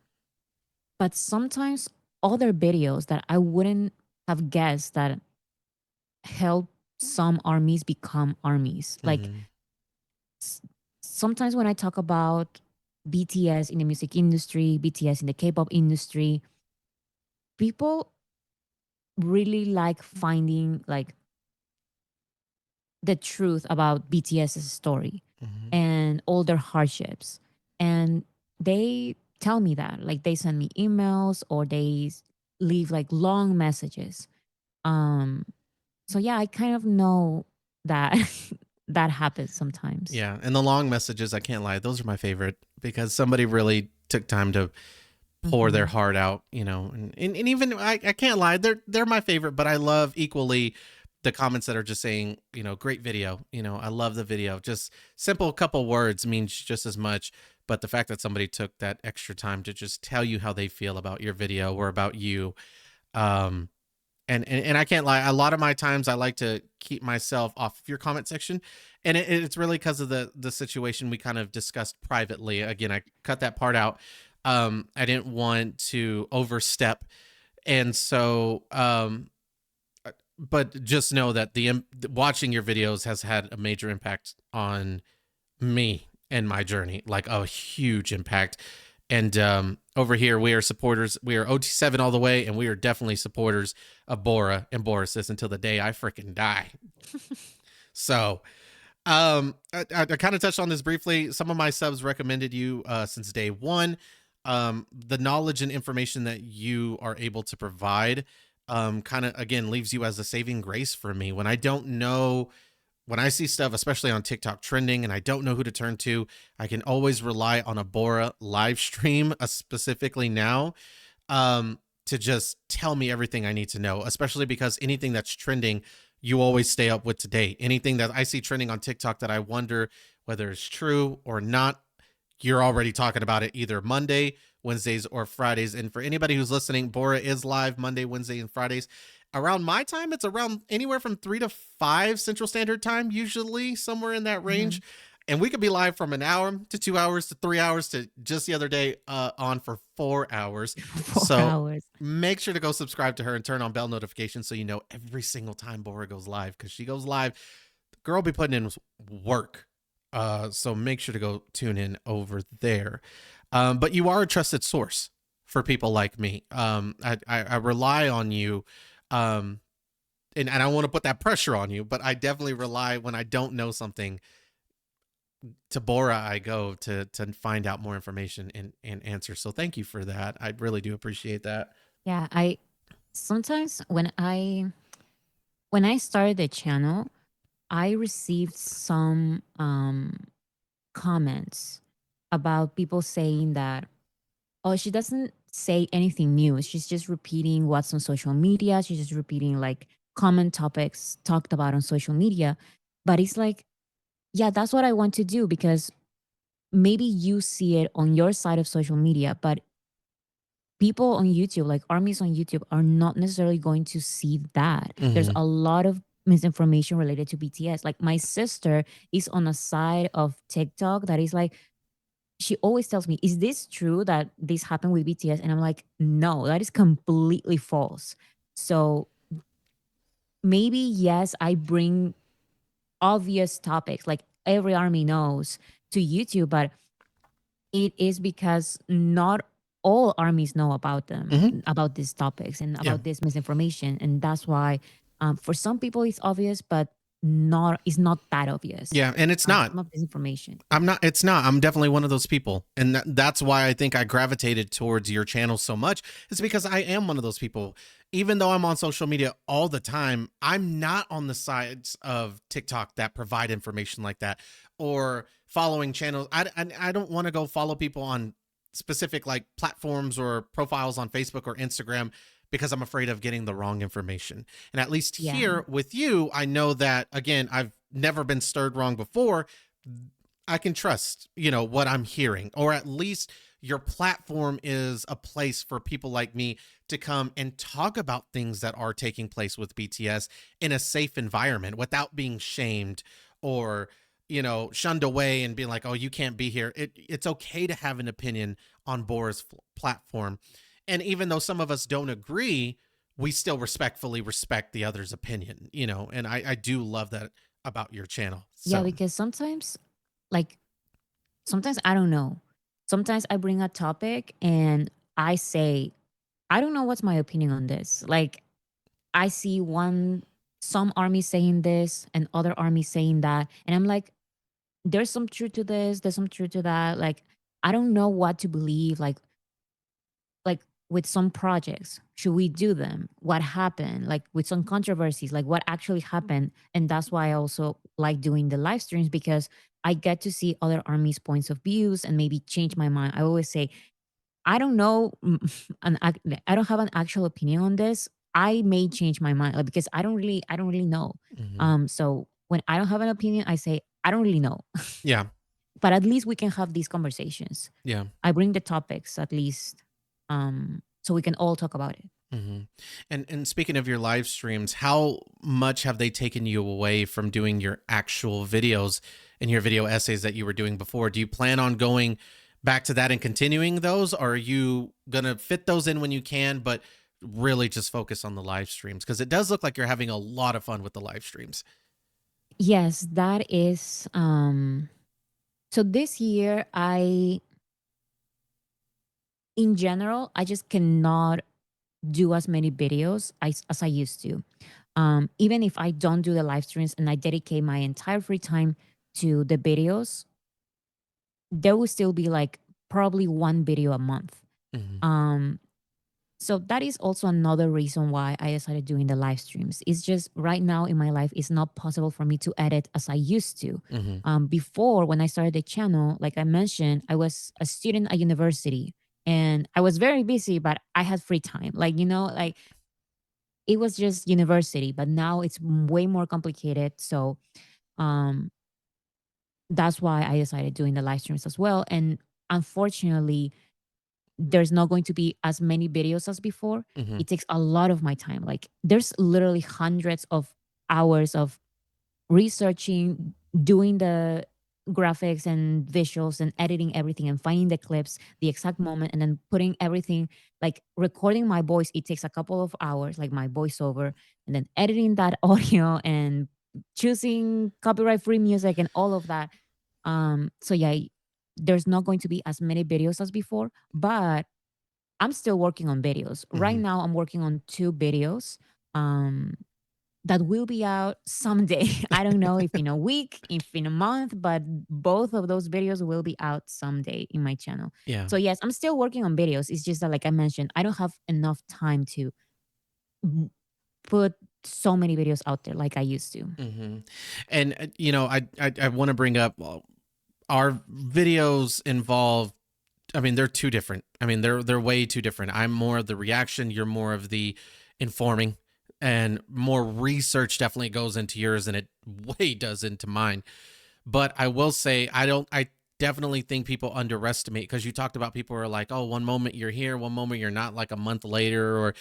But sometimes other videos that I wouldn't have guessed that help some armies become armies. Like, Mm-hmm. s- sometimes when I talk about BTS in the music industry, BTS in the K-pop industry, people really like finding like the truth about BTS's story Mm-hmm. and all their hardships. And they tell me that. Like, they send me emails or leave like long messages. Um so yeah, I kind of know that that happens sometimes. Yeah, and the long messages, I can't lie, those are my favorite because somebody really took time to pour their Hmm. heart out, and even I can't lie, they're my favorite, but I love equally the comments that are just saying, great video, I love the video. Just simple couple words means just as much, but the fact that somebody took that extra time to just tell you how they feel about your video or about you, um, and I can't lie. A lot of my times I like to keep myself off of your comment section, and it's really because of the situation we kind of discussed privately. Again, I cut that part out. I didn't want to overstep, and so but just know that watching your videos has had a major impact on me and my journey, like a huge impact. And over here, we are supporters. We are OT7 all the way, and we are definitely supporters of Bora and Boris until the day I freaking die. So, I kind of touched on this briefly. Some of my subs recommended you since day one. The knowledge and information that you are able to provide kind of, again, leaves you as a saving grace for me when I don't know, when I see stuff, especially on TikTok trending, and I don't know who to turn to. I can always rely on a Bora live stream, specifically now, to just tell me everything I need to know, especially because anything that's trending, you always stay up with to date. Anything that I see trending on TikTok that I wonder whether it's true or not, you're already talking about it either Monday, Wednesdays, or Fridays. And for anybody who's listening, Bora is live Monday, Wednesday, and Fridays. Around my time, it's around anywhere from 3 to 5 Central Standard Time, usually somewhere in that Hmm. range. And we could be live from an hour to 2 hours to 3 hours to just the other day on for 4 hours. For So 4 hours. make sure to go subscribe to her and turn on bell notifications so you know every single time Bora goes live, because she goes live. The girl be putting in work. So make sure to go tune in over there. But you are a trusted source for people like me. I rely on you. Um, and I don't want to put that pressure on you, but I definitely rely when I don't know something. to Bora I go to find out more information and answers. So thank you for that. I really do appreciate that. Yeah, I sometimes when I started the channel, I received some comments about people saying that, oh, she doesn't say anything new. She's just repeating what's on social media. She's just repeating like common topics talked about on social media. But it's like, yeah, that's what I want to do because maybe you see it on your side of social media, but people on YouTube, like armies on YouTube, are not necessarily going to see that. There's Hmm. a lot of misinformation related to BTS. Like my sister is on a side of TikTok that is like, she always tells me, is this true that this happened with BTS? And I'm like, no, that is completely false. So maybe, yes, I bring obvious topics like every army knows to YouTube, but it is because not all armies know about them, Hmm. about these topics and Yeah. about this misinformation. And that's why for some people it's obvious, but not it's not that obvious. Yeah. And it's not. Some of this information. I'm not. It's not. I'm definitely one of those people, and that's why I think I gravitated towards your channel so much. It's because I am one of those people. Even though I'm on social media all the time, I'm not on the sides of TikTok that provide information like that, or following channels. I don't want to go follow people on specific like platforms or profiles on Facebook or Instagram because I'm afraid of getting the wrong information. And at least Yeah. here with you, I know that again, I've never been stirred wrong before. I can trust, what I'm hearing, or at least your platform is a place for people like me to come and talk about things that are taking place with BTS in a safe environment without being shamed or, shunned away and being like, oh, you can't be here. It's okay to have an opinion on Bora's platform. And even though some of us don't agree, we still respectfully respect the other's opinion, and I do love that about your channel. Yeah, So, because like, sometimes I don't know. Sometimes I bring a topic and I say, I don't know what's my opinion on this. Like, I see some army saying this and other army saying that. And I'm like, there's some truth to this, there's some truth to that. Like, I don't know what to believe. Like with some projects, should we do them? What happened? Like with some controversies, like what actually happened? And that's why I also like doing the live streams because I get to see other armies' points of views and maybe change my mind. I always say, I don't know, I don't have an actual opinion on this. I may change my mind like, because I don't really know. mhm. So when I don't have an opinion, I say I don't really know. Yeah, But at least we can have these conversations. yeah. I bring the topics at least, so we can all talk about it. Hmm. And speaking of your live streams, how much have they taken you away from doing your actual videos and your video essays that you were doing before? Do you plan on going back to that and continuing those, or are you gonna fit those in when you can, but really just focus on the live streams? Because it does look like you're having a lot of fun with the live streams. Yes, that is. So this year, in general, I just cannot do as many videos as I used to. Even if I don't do the live streams and I dedicate my entire free time to the videos, there will still be like probably one video a month. Hmm. Um, so that is also another reason why I decided doing the live streams. It's just right now in my life, it's not possible for me to edit as I used to. Hmm. Before, when I started the channel, like I mentioned, I was a student at university and I was very busy, but I had free time. Like, like it was just university, but now it's way more complicated. So um, that's why I decided doing the live streams as well. And unfortunately, there's not going to be as many videos as before. Hmm. It takes a lot of my time. Like there's literally hundreds of hours of researching, doing the graphics and visuals and editing everything and finding the clips, the exact moment, and then putting everything, like recording my voice. It takes a couple of hours, like my voiceover, and then editing that audio and choosing copyright free music and all of that. So yeah, there's not going to be as many videos as before, but I'm still working on videos. Right Hmm. now, I'm working on two videos. Um, that will be out someday. I don't know if in a week, if in a month, but both of those videos will be out someday in my channel. Yeah. So yes, I'm still working on videos. It's just that, like I mentioned, I don't have enough time to w- put so many videos out there like I used to. Hmm. And you know, I want to bring up, well, our videos involve, I mean, they're too different. I mean, they're way too different. I'm more of the reaction, you're more of the informing, and more research definitely goes into yours than it way does into mine. But I will say, I definitely think people underestimate, because you talked about people are like, oh, one moment you're here, one moment you're not, like a month later. Or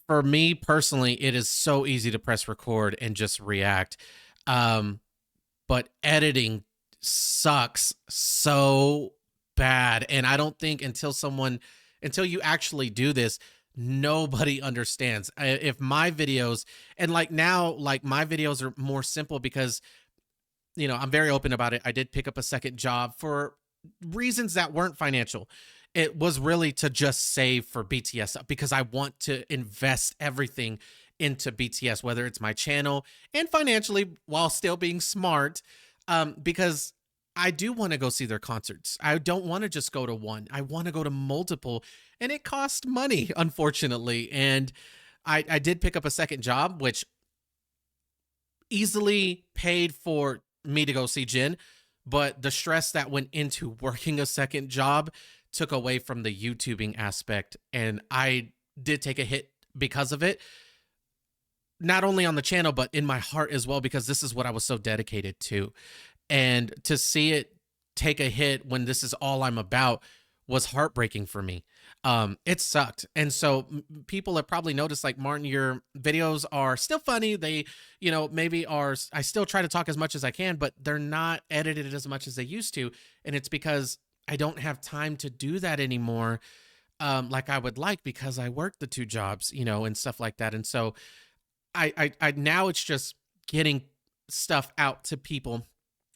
for me personally, it is so easy to press record and just react. Um, but editing sucks so bad. And I don't think until you actually do this, nobody understands. If my videos, and like now, like my videos are more simple because, you know, I'm very open about it. I did pick up a second job for reasons that weren't financial. It was really to just save for BTS, because I want to invest everything into BTS, whether it's my channel and financially, while still being smart. Because I do want to go see their concerts. I don't want to just go to one. I want to go to multiple, and it costs money, unfortunately. And I did pick up a second job, which easily paid for me to go see Jin, but the stress that went into working a second job took away from the YouTubing aspect, and I did take a hit because of it, not only on the channel but in my heart as well, because this is what I was so dedicated to. And to see it take a hit when this is all I'm about was heartbreaking for me. It sucked. And so people have probably noticed, like, Martin, your videos are still funny. They, you know, maybe are, I still try to talk as much as I can, but they're not edited as much as they used to. And it's because I don't have time to do that anymore, like I would like, because I work the two jobs, you know, and stuff like that. And so I now it's just getting stuff out to people.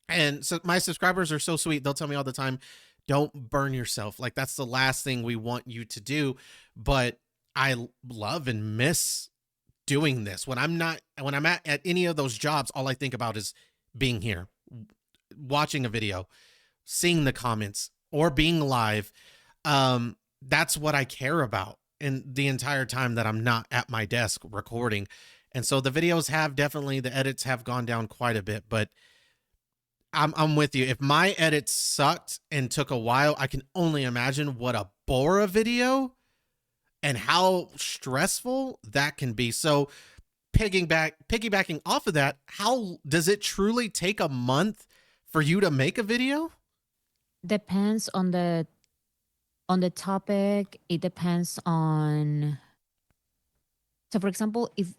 And so my subscribers are so sweet. They'll tell me all the time, don't burn yourself. Like, that's the last thing we want you to do. But I love and miss doing this. When I'm at any of those jobs, all I think about is being here, watching a video, seeing the comments, or being live. That's what I care about in the entire time that I'm not at my desk recording. And so the videos have definitely, the edits have gone down quite a bit, but I'm with you. If my edits sucked and took a while, I can only imagine what a Bora video and how stressful that can be. So piggybacking off of that, how does it truly take a month for you to make a video? Depends on the topic. It depends on, so for example, if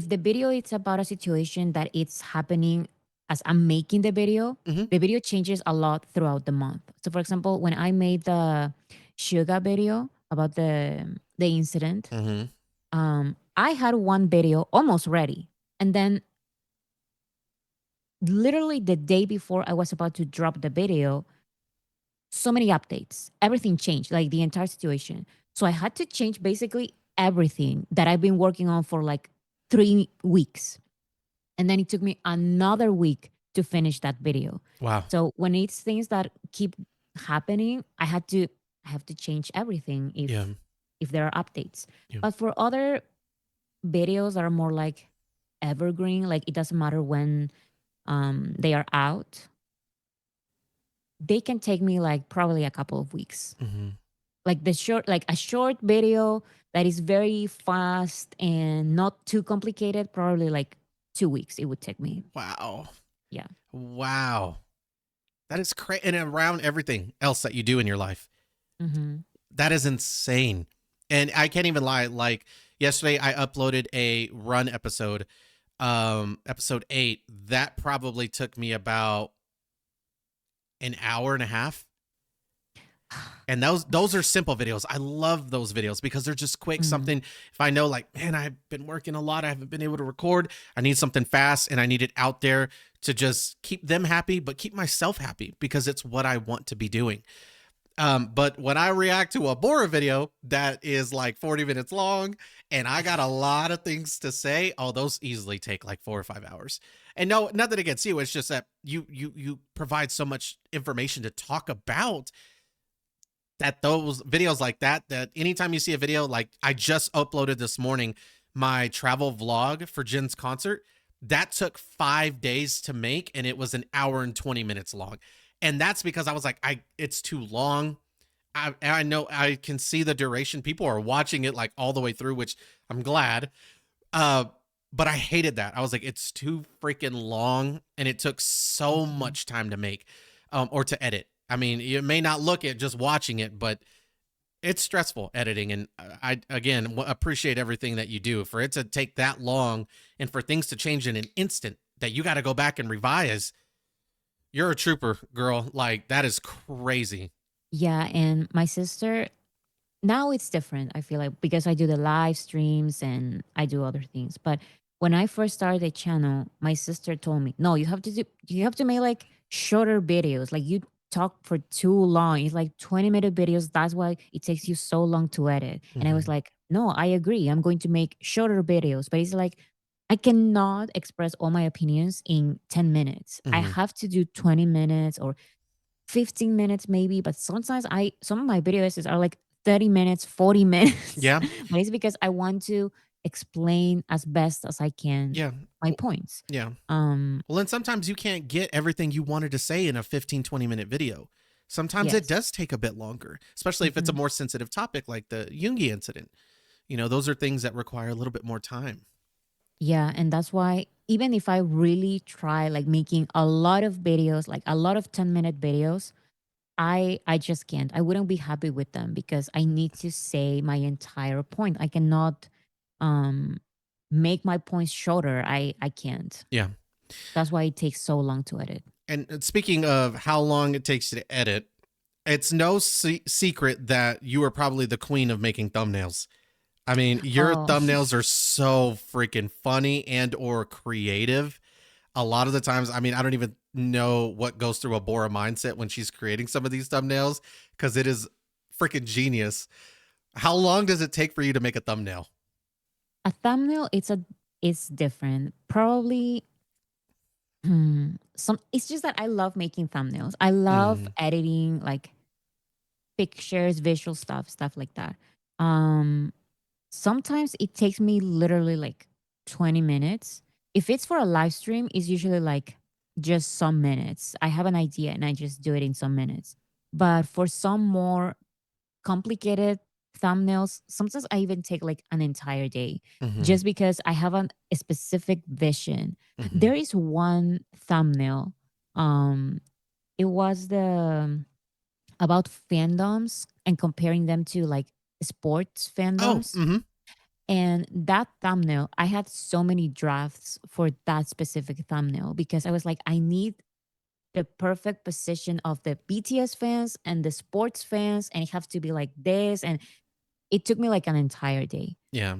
the video is about a situation that it's happening as I'm making Mm-hmm. the video changes a lot throughout the month. So for example, when I made the Suga video about the incident, Mm-hmm. I had one video almost ready. And then literally the day before I was about to drop the video, so many updates. Everything changed, like the entire situation. So I had to change basically everything that I've been working on for like 3 weeks. And then it took me another week to finish that video. Wow. So when it's things that keep happening, I have to change everything Yeah. if there are updates. Yeah. But for other videos that are more like evergreen, like it doesn't matter when they are out, they can take me like probably a couple of weeks. Mm-hmm. Like like a short video that is very fast and not too complicated, probably like 2 weeks it would take me. Wow. Yeah. Wow. That is crazy. And around everything else that you do in your life, Mm-hmm. that is insane. And I can't even lie. Like, yesterday, I uploaded a run episode, episode 8. That probably took me about an hour and a half. And those are simple videos. I love those videos because they're just quick. Mm-hmm. Something, if I know, like, man, I've been working a lot, I haven't been able to record, I need something fast, and I need it out there to just keep them happy, but keep myself happy, because it's what I want to be doing. But when I react to a Bora video that is like 40 minutes long and I got a lot of things to say, oh, those easily take like 4 or 5 hours. And no, nothing against you. It's just that you provide so much information to talk about that those videos like that anytime you see a video, like I just uploaded this morning my travel vlog for Jen's concert. That took 5 days to make, and it was an hour and 20 minutes long. And that's because I was like, it's too long. I know I can see the duration. People are watching it like all the way through, which I'm glad. Uh, but I hated that. I was like, it's too freaking long, and it took so Mhm. much time to make, or to edit. I mean, you may not look at just watching it, but it's stressful editing. And I again appreciate everything that you do. For it to take that long and for things to change in an instant that you got to go back and revise, you're a trooper, girl. Like that is crazy. Yeah, and my sister, now it's different. I feel like because I do the live streams and I do other things. But when I first started the channel, my sister told me, "No, you have to make like shorter videos. Like you talk for too long. It's like 20-minute videos. That's why it takes you so long to edit." And I was Hmm. like, "No, I agree. I'm going to make shorter videos." But it's like I cannot express all my opinions in 10 minutes. I Hmm. have to do 20 minutes or 15 minutes maybe, but sometimes some of my videos are like 30 minutes, 40 minutes. Yeah. But it's because I want to explain as best as I can Yeah. my Well, points. yeah. Um Well, then sometimes you can't get everything you wanted to say in a 15, 20-minute video. Sometimes it yes. does take a bit longer, especially if it's a Mhm. more sensitive topic like the Jungi incident. Those are things that require a little bit more time. Yeah, and that's why even if I really try like making a lot of videos, like a lot of 10-minute videos, I just can't. I wouldn't be happy with them because I need to say my entire point. I cannot um make my points shorter. I can't. Yeah. That's why it takes so long to edit. And speaking of how long it takes to edit, it's no secret that you are probably the queen of making thumbnails. I mean, your Oh, thumbnails are so freaking funny and or creative. A lot of the times, I mean, I don't even know what goes through a Bora mindset when she's creating some of these thumbnails because it is freaking genius. How long does it take for you to make a thumbnail? a thumbnail it's different. Probably some it's just that I love making thumbnails. I love Mm, editing like pictures, visual stuff like that. Um Sometimes it takes me literally like 20 minutes. If it's for a live stream, it's usually like just some minutes. I have an idea and I just do it in some minutes. But for some more complicated thumbnails, sometimes I even take like an entire day mm-hmm, just because I have a specific vision. mm-hmm, There is one thumbnail. Um, it was the about fandoms and comparing them to like sports oh, fandoms. mm-hmm, And that thumbnail, I had so many drafts for that specific thumbnail because I was like, I need the perfect position of the BTS fans and the sports fans, and it has to be like this. And it took me like an entire day. yeah,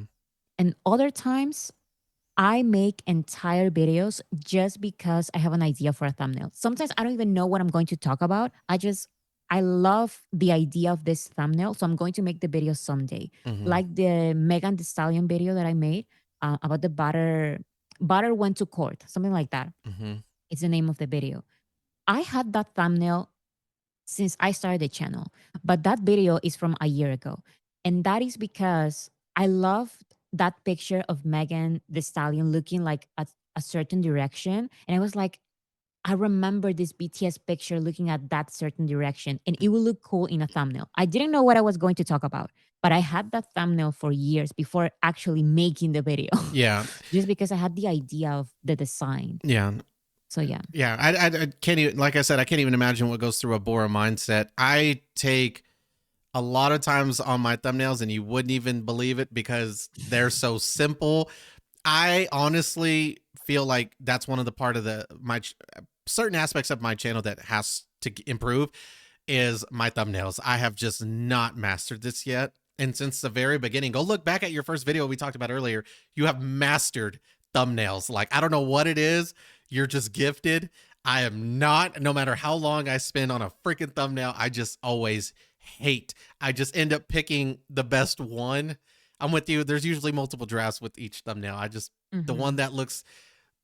And other times, I make entire videos just because I have an idea for a thumbnail. Sometimes I don't even know what I'm going to talk about. I love the idea of this thumbnail, so I'm going to make the video someday. mm-hmm, Like the Megan Thee Stallion video that I made about the butter went to court, something like that. mm-hmm, It's the name of the video. I had that thumbnail since I started the channel. But that video is from a year ago. And that is because I love that picture of Megan the Stallion looking like a certain direction. And I was like, I remember this BTS picture looking at that certain direction and it will look cool in a thumbnail. I didn't know what I was going to talk about, but I had that thumbnail for years before actually making the video, yeah, just because I had the idea of the design. yeah. So, yeah. Yeah, I can't even, like I said, I can't even imagine what goes through a Bora mindset. I take a lot of times on my thumbnails, and you wouldn't even believe it because they're so simple. I honestly feel like that's one of the part of certain aspects of my channel that has to improve is my thumbnails. I have just not mastered this yet. And since the very beginning, go look back at your first video we talked about earlier. You have mastered thumbnails. Like, I don't know what it is. You're just gifted. I am not. No matter how long I spend on a freaking thumbnail, I just always hate. I just end up picking the best one. I'm with you. There's usually multiple drafts with each thumbnail. I just the one Hmm. that looks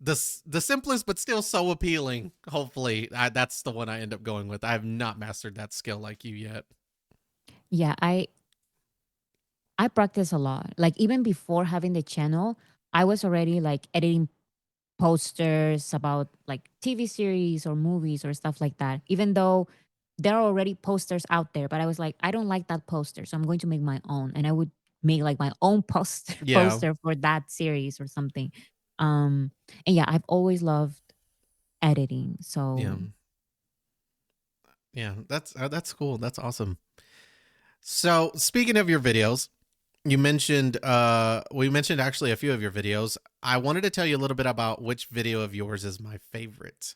the simplest but still so appealing. Hopefully, that's the one I end up going with. I have not mastered that skill like you yet. Yeah, I practice a lot. Like even before having the channel, I was already like editing posters about like TV series or movies or stuff like that. Even though there are already posters out there, but I was like, I don't like that poster, so I'm going to make my own, and I would make like my own poster Yeah, poster for that series or something. Um, and yeah, I've always loved editing. yeah, So yeah. That's cool. That's awesome. So speaking of your videos, you mentioned we mentioned actually a few of your videos. I wanted to tell you a little bit about which video of yours is my favorite.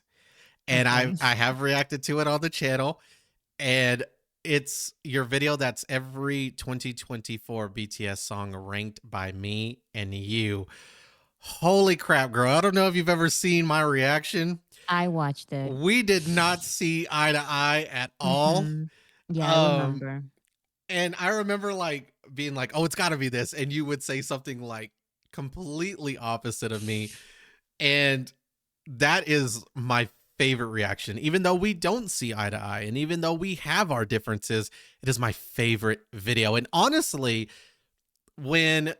And okay, I have reacted to it on the channel, and it's your video that's every 2024 BTS song ranked by me and you. Holy crap, girl. I don't know if you've ever seen my reaction. I watched it. We did not see eye to eye at all. Hmm. Yeah, I Um remember. And I remember like being like, "Oh, it's got to be this," and you would say something like completely opposite of me, and that is my favorite reaction. Even though we don't see eye to eye, and even though we have our differences, it is my favorite video. And honestly, when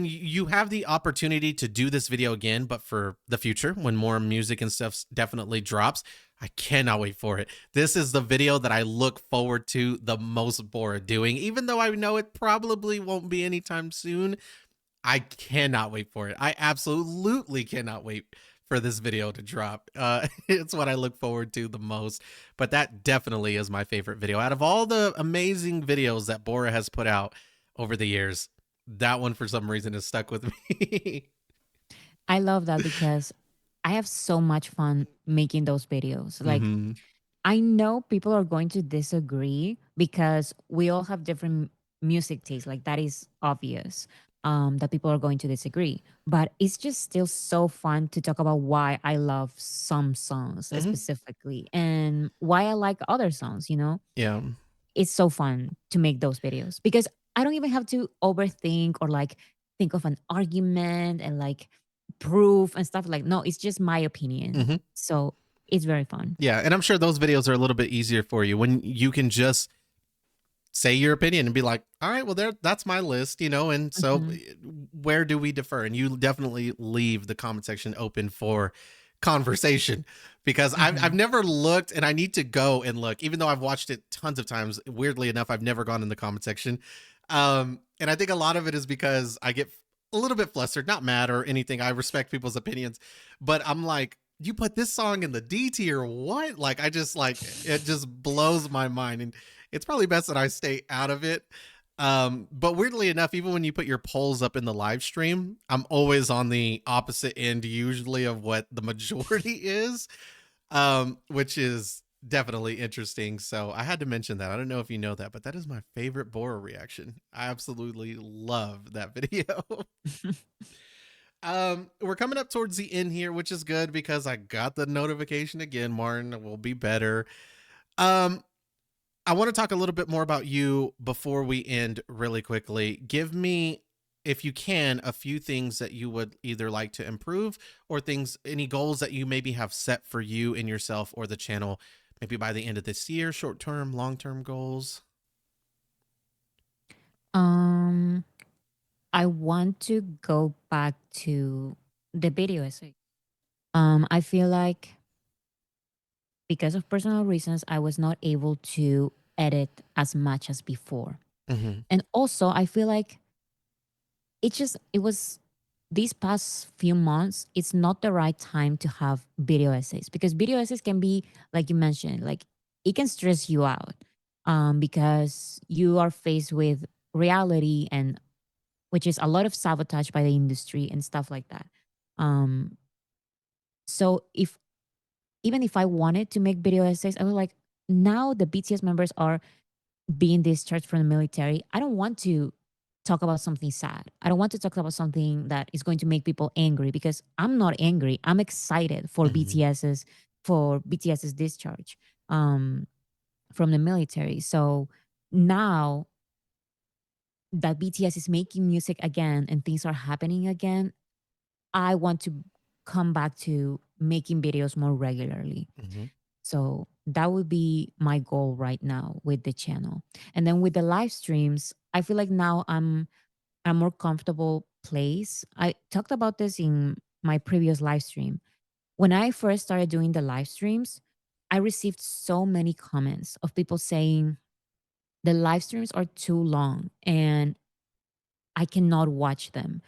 you have the opportunity to do this video again, but for the future, when more music and stuff definitely drops, I cannot wait for it. This is the video that I look forward to the most, Bora doing, even though I know it probably won't be anytime soon. I cannot wait for it. I absolutely cannot wait for this video to drop. It's what I look forward to the most. But that definitely is my favorite video. Out of all the amazing videos that Bora has put out over the years, that one for some reason is stuck with me. I love that because I have so much fun making those videos. Like Hmm. I know people are going to disagree because we all have different music tastes. Like that is obvious. That people are going to disagree, but it's just still so fun to talk about why I love some songs Hmm. specifically and why I like other songs. Yeah. It's so fun to make those videos because I don't even have to overthink or like think of an argument and like proof and stuff like no, it's just my opinion. Hmm. So it's very fun. Yeah. And I'm sure those videos are a little bit easier for you when you can just say your opinion and be like, all right, well, that's my list, and so Mhm. where do we differ? And you definitely leave the comment section open for conversation, because I've Mhm. never looked, and I need to go and look, even though I've watched it tons of times. Weirdly enough, I've never gone in the comment section. And I think a lot of it is because I get a little bit flustered, not mad or anything. I respect people's opinions, but I'm like, you put this song in the D tier, what? Like, I just like it just blows my mind. And it's probably best that I stay out of it. But weirdly enough, even when you put your polls up in the live stream, I'm always on the opposite end, usually of what the majority is, which is definitely interesting. So I had to mention that. I don't know if you know that, but that is my favorite Bora reaction. I absolutely love that video. We're coming up towards the end here, which is good because I got the notification again. Martin will be better. Um, I want to talk a little bit more about you before we end really quickly. Give me, if you can, a few things that you would either like to improve or things, any goals that you maybe have set for you and yourself or the channel, maybe by the end of this year, short term, long term goals. um I want to go back to the video essay. I feel like because of personal reasons I was not able to edit as much as before. Hmm. And also I feel like it was these past few months, it's not the right time to have video essays because video essays can be, like you mentioned, like it can stress you out because you are faced with reality and which is a lot of sabotage by the industry and stuff like that. Um, so if even if I wanted to make video essays, I was like, now the BTS members are being discharged from the military. I don't want to. talk about something sad. I don't want to talk about something that is going to make people angry, because I'm not angry. I'm excited for Mm-hmm. BTS's discharge um, from the military. So now that BTS is making music again and things are happening again, I want to come back to making videos more regularly. Mm-hmm. So that would be my goal right now with the channel. And then with the live streams, I feel like now I'm a more comfortable place. I talked about this in my previous live stream. When I first started doing the live streams, I received so many comments of people saying the live streams are too long and I cannot watch them.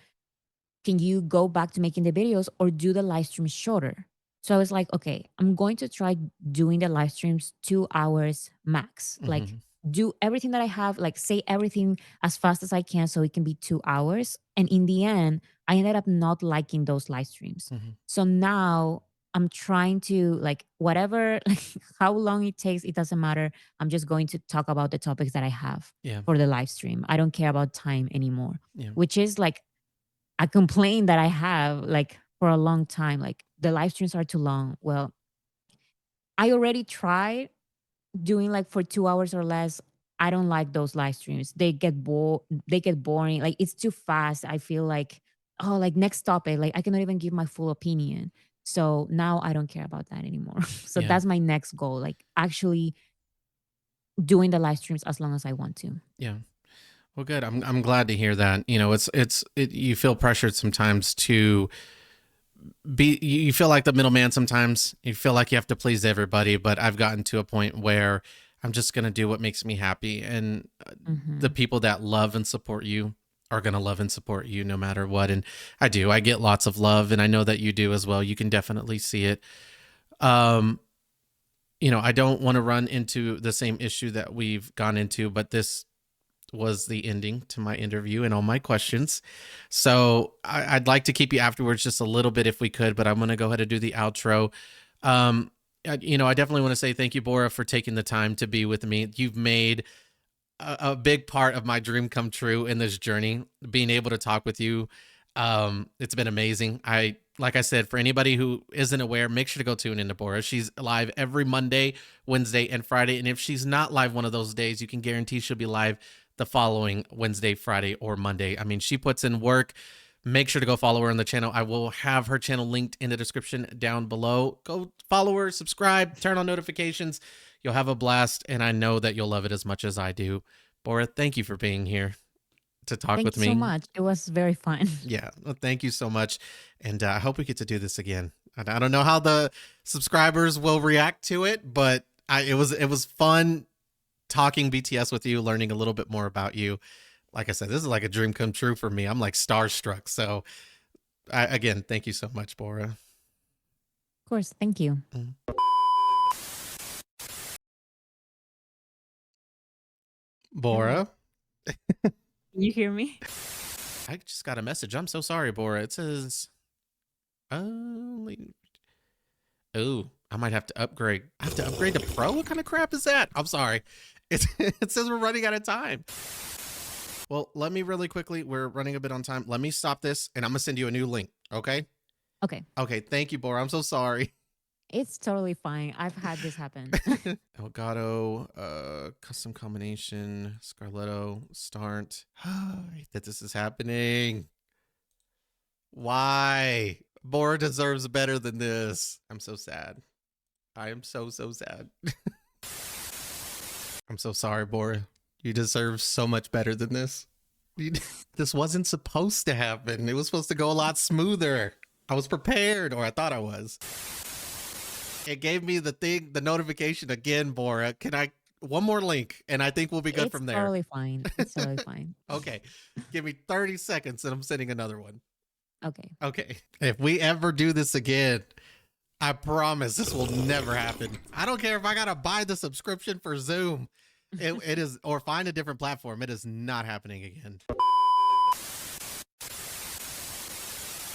Can you go back to making the videos or do the live streams shorter? So I was like, okay, I'm going to try doing the live streams 2 hours max. Like, Mm-hmm. do everything that I have, like say everything as fast as I can so it can be 2 hours. And in the end, I ended up not liking those live streams. Mm-hmm. So now I'm trying to, like, whatever, like how long it takes, it doesn't matter. I'm just going to talk about the topics that I have Yeah. for the live stream. I don't care about time anymore, Yeah. which is like a complaint that I have like for a long time. Like the live streams are too long. Well, I already tried doing like for 2 hours or less. I don't like those live streams. They get boring. Like it's too fast. I feel like, oh, like next topic. Like I cannot even give my full opinion. So now I don't care about that anymore. So Yeah. that's my next goal. Like actually doing the live streams as long as I want to. Yeah. Well, good. I'm glad to hear that. You know, you feel pressured sometimes to be. You feel like the middleman sometimes. You feel like you have to please everybody. But I've gotten to a point where I'm just gonna do what makes me happy, and the Hmm. people that love and support you are gonna love and support you no matter what. And I do. I get lots of love, and I know that you do as well. You can definitely see it. Um, you know, I don't want to run into the same issue that we've gone into, but this was the ending to my interview and all my questions. So I'd like to keep you afterwards just a little bit if we could, but I'm going to go ahead and do the outro. You know, I definitely want to say thank you, Bora, for taking the time to be with me. You've made a big part of my dream come true in this journey. Being able to talk with you, it's been amazing. Like I said, for anybody who isn't aware, make sure to go tune into Bora. She's live every Monday, Wednesday, and Friday. And if she's not live one of those days, you can guarantee she'll be live the following Wednesday, Friday, or Monday. I mean, she puts in work. Make sure to go follow her on the channel. I will have her channel linked in the description down below. Go follow her, subscribe, turn on notifications. You'll have a blast, and I know that you'll love it as much as I do. Bora, thank you for being here to talk Thank with you so me. much. It was very fun. Yeah, well, thank you so much. And I hope we get to do this again. I don't know how the subscribers will react to it, but it was fun talking BTS with you, learning a little bit more about you. Like I said, this is like a dream come true for me. I'm like starstruck. So again, thank you so much, Bora. Of course. Thank you. Hello. Bora, Can you hear me? I just got a message. I'm so sorry, Bora. It says, only. Oh, I might have to upgrade. I have to upgrade to Pro? What kind of crap is that? I'm sorry. It says we're running out of time. Well, let me really quickly. We're running a bit on time. Let me stop this, and I'm going to send you a new link. Okay? Okay. Okay. Thank you, Bora. I'm so sorry. It's totally fine. I've had this happen. Elgato, custom combination, Scarletto, start. I hate that this is happening. Why? Bora deserves better than this. I'm so sad. I am so sad. I'm so sorry, Bora. You deserve so much better than this. This wasn't supposed to happen. It was supposed to go a lot smoother. I was prepared, or I thought I was. It gave me the notification again, Bora. Can I one more link, and I think we'll be good It's from there. totally fine. It's totally fine. Okay. Give me 30 seconds and I'm sending another one. Okay. Okay. If we ever do this again, I promise this will never happen. I don't care if I gotta buy the subscription for Zoom. It is, or find a different platform. It is not happening again.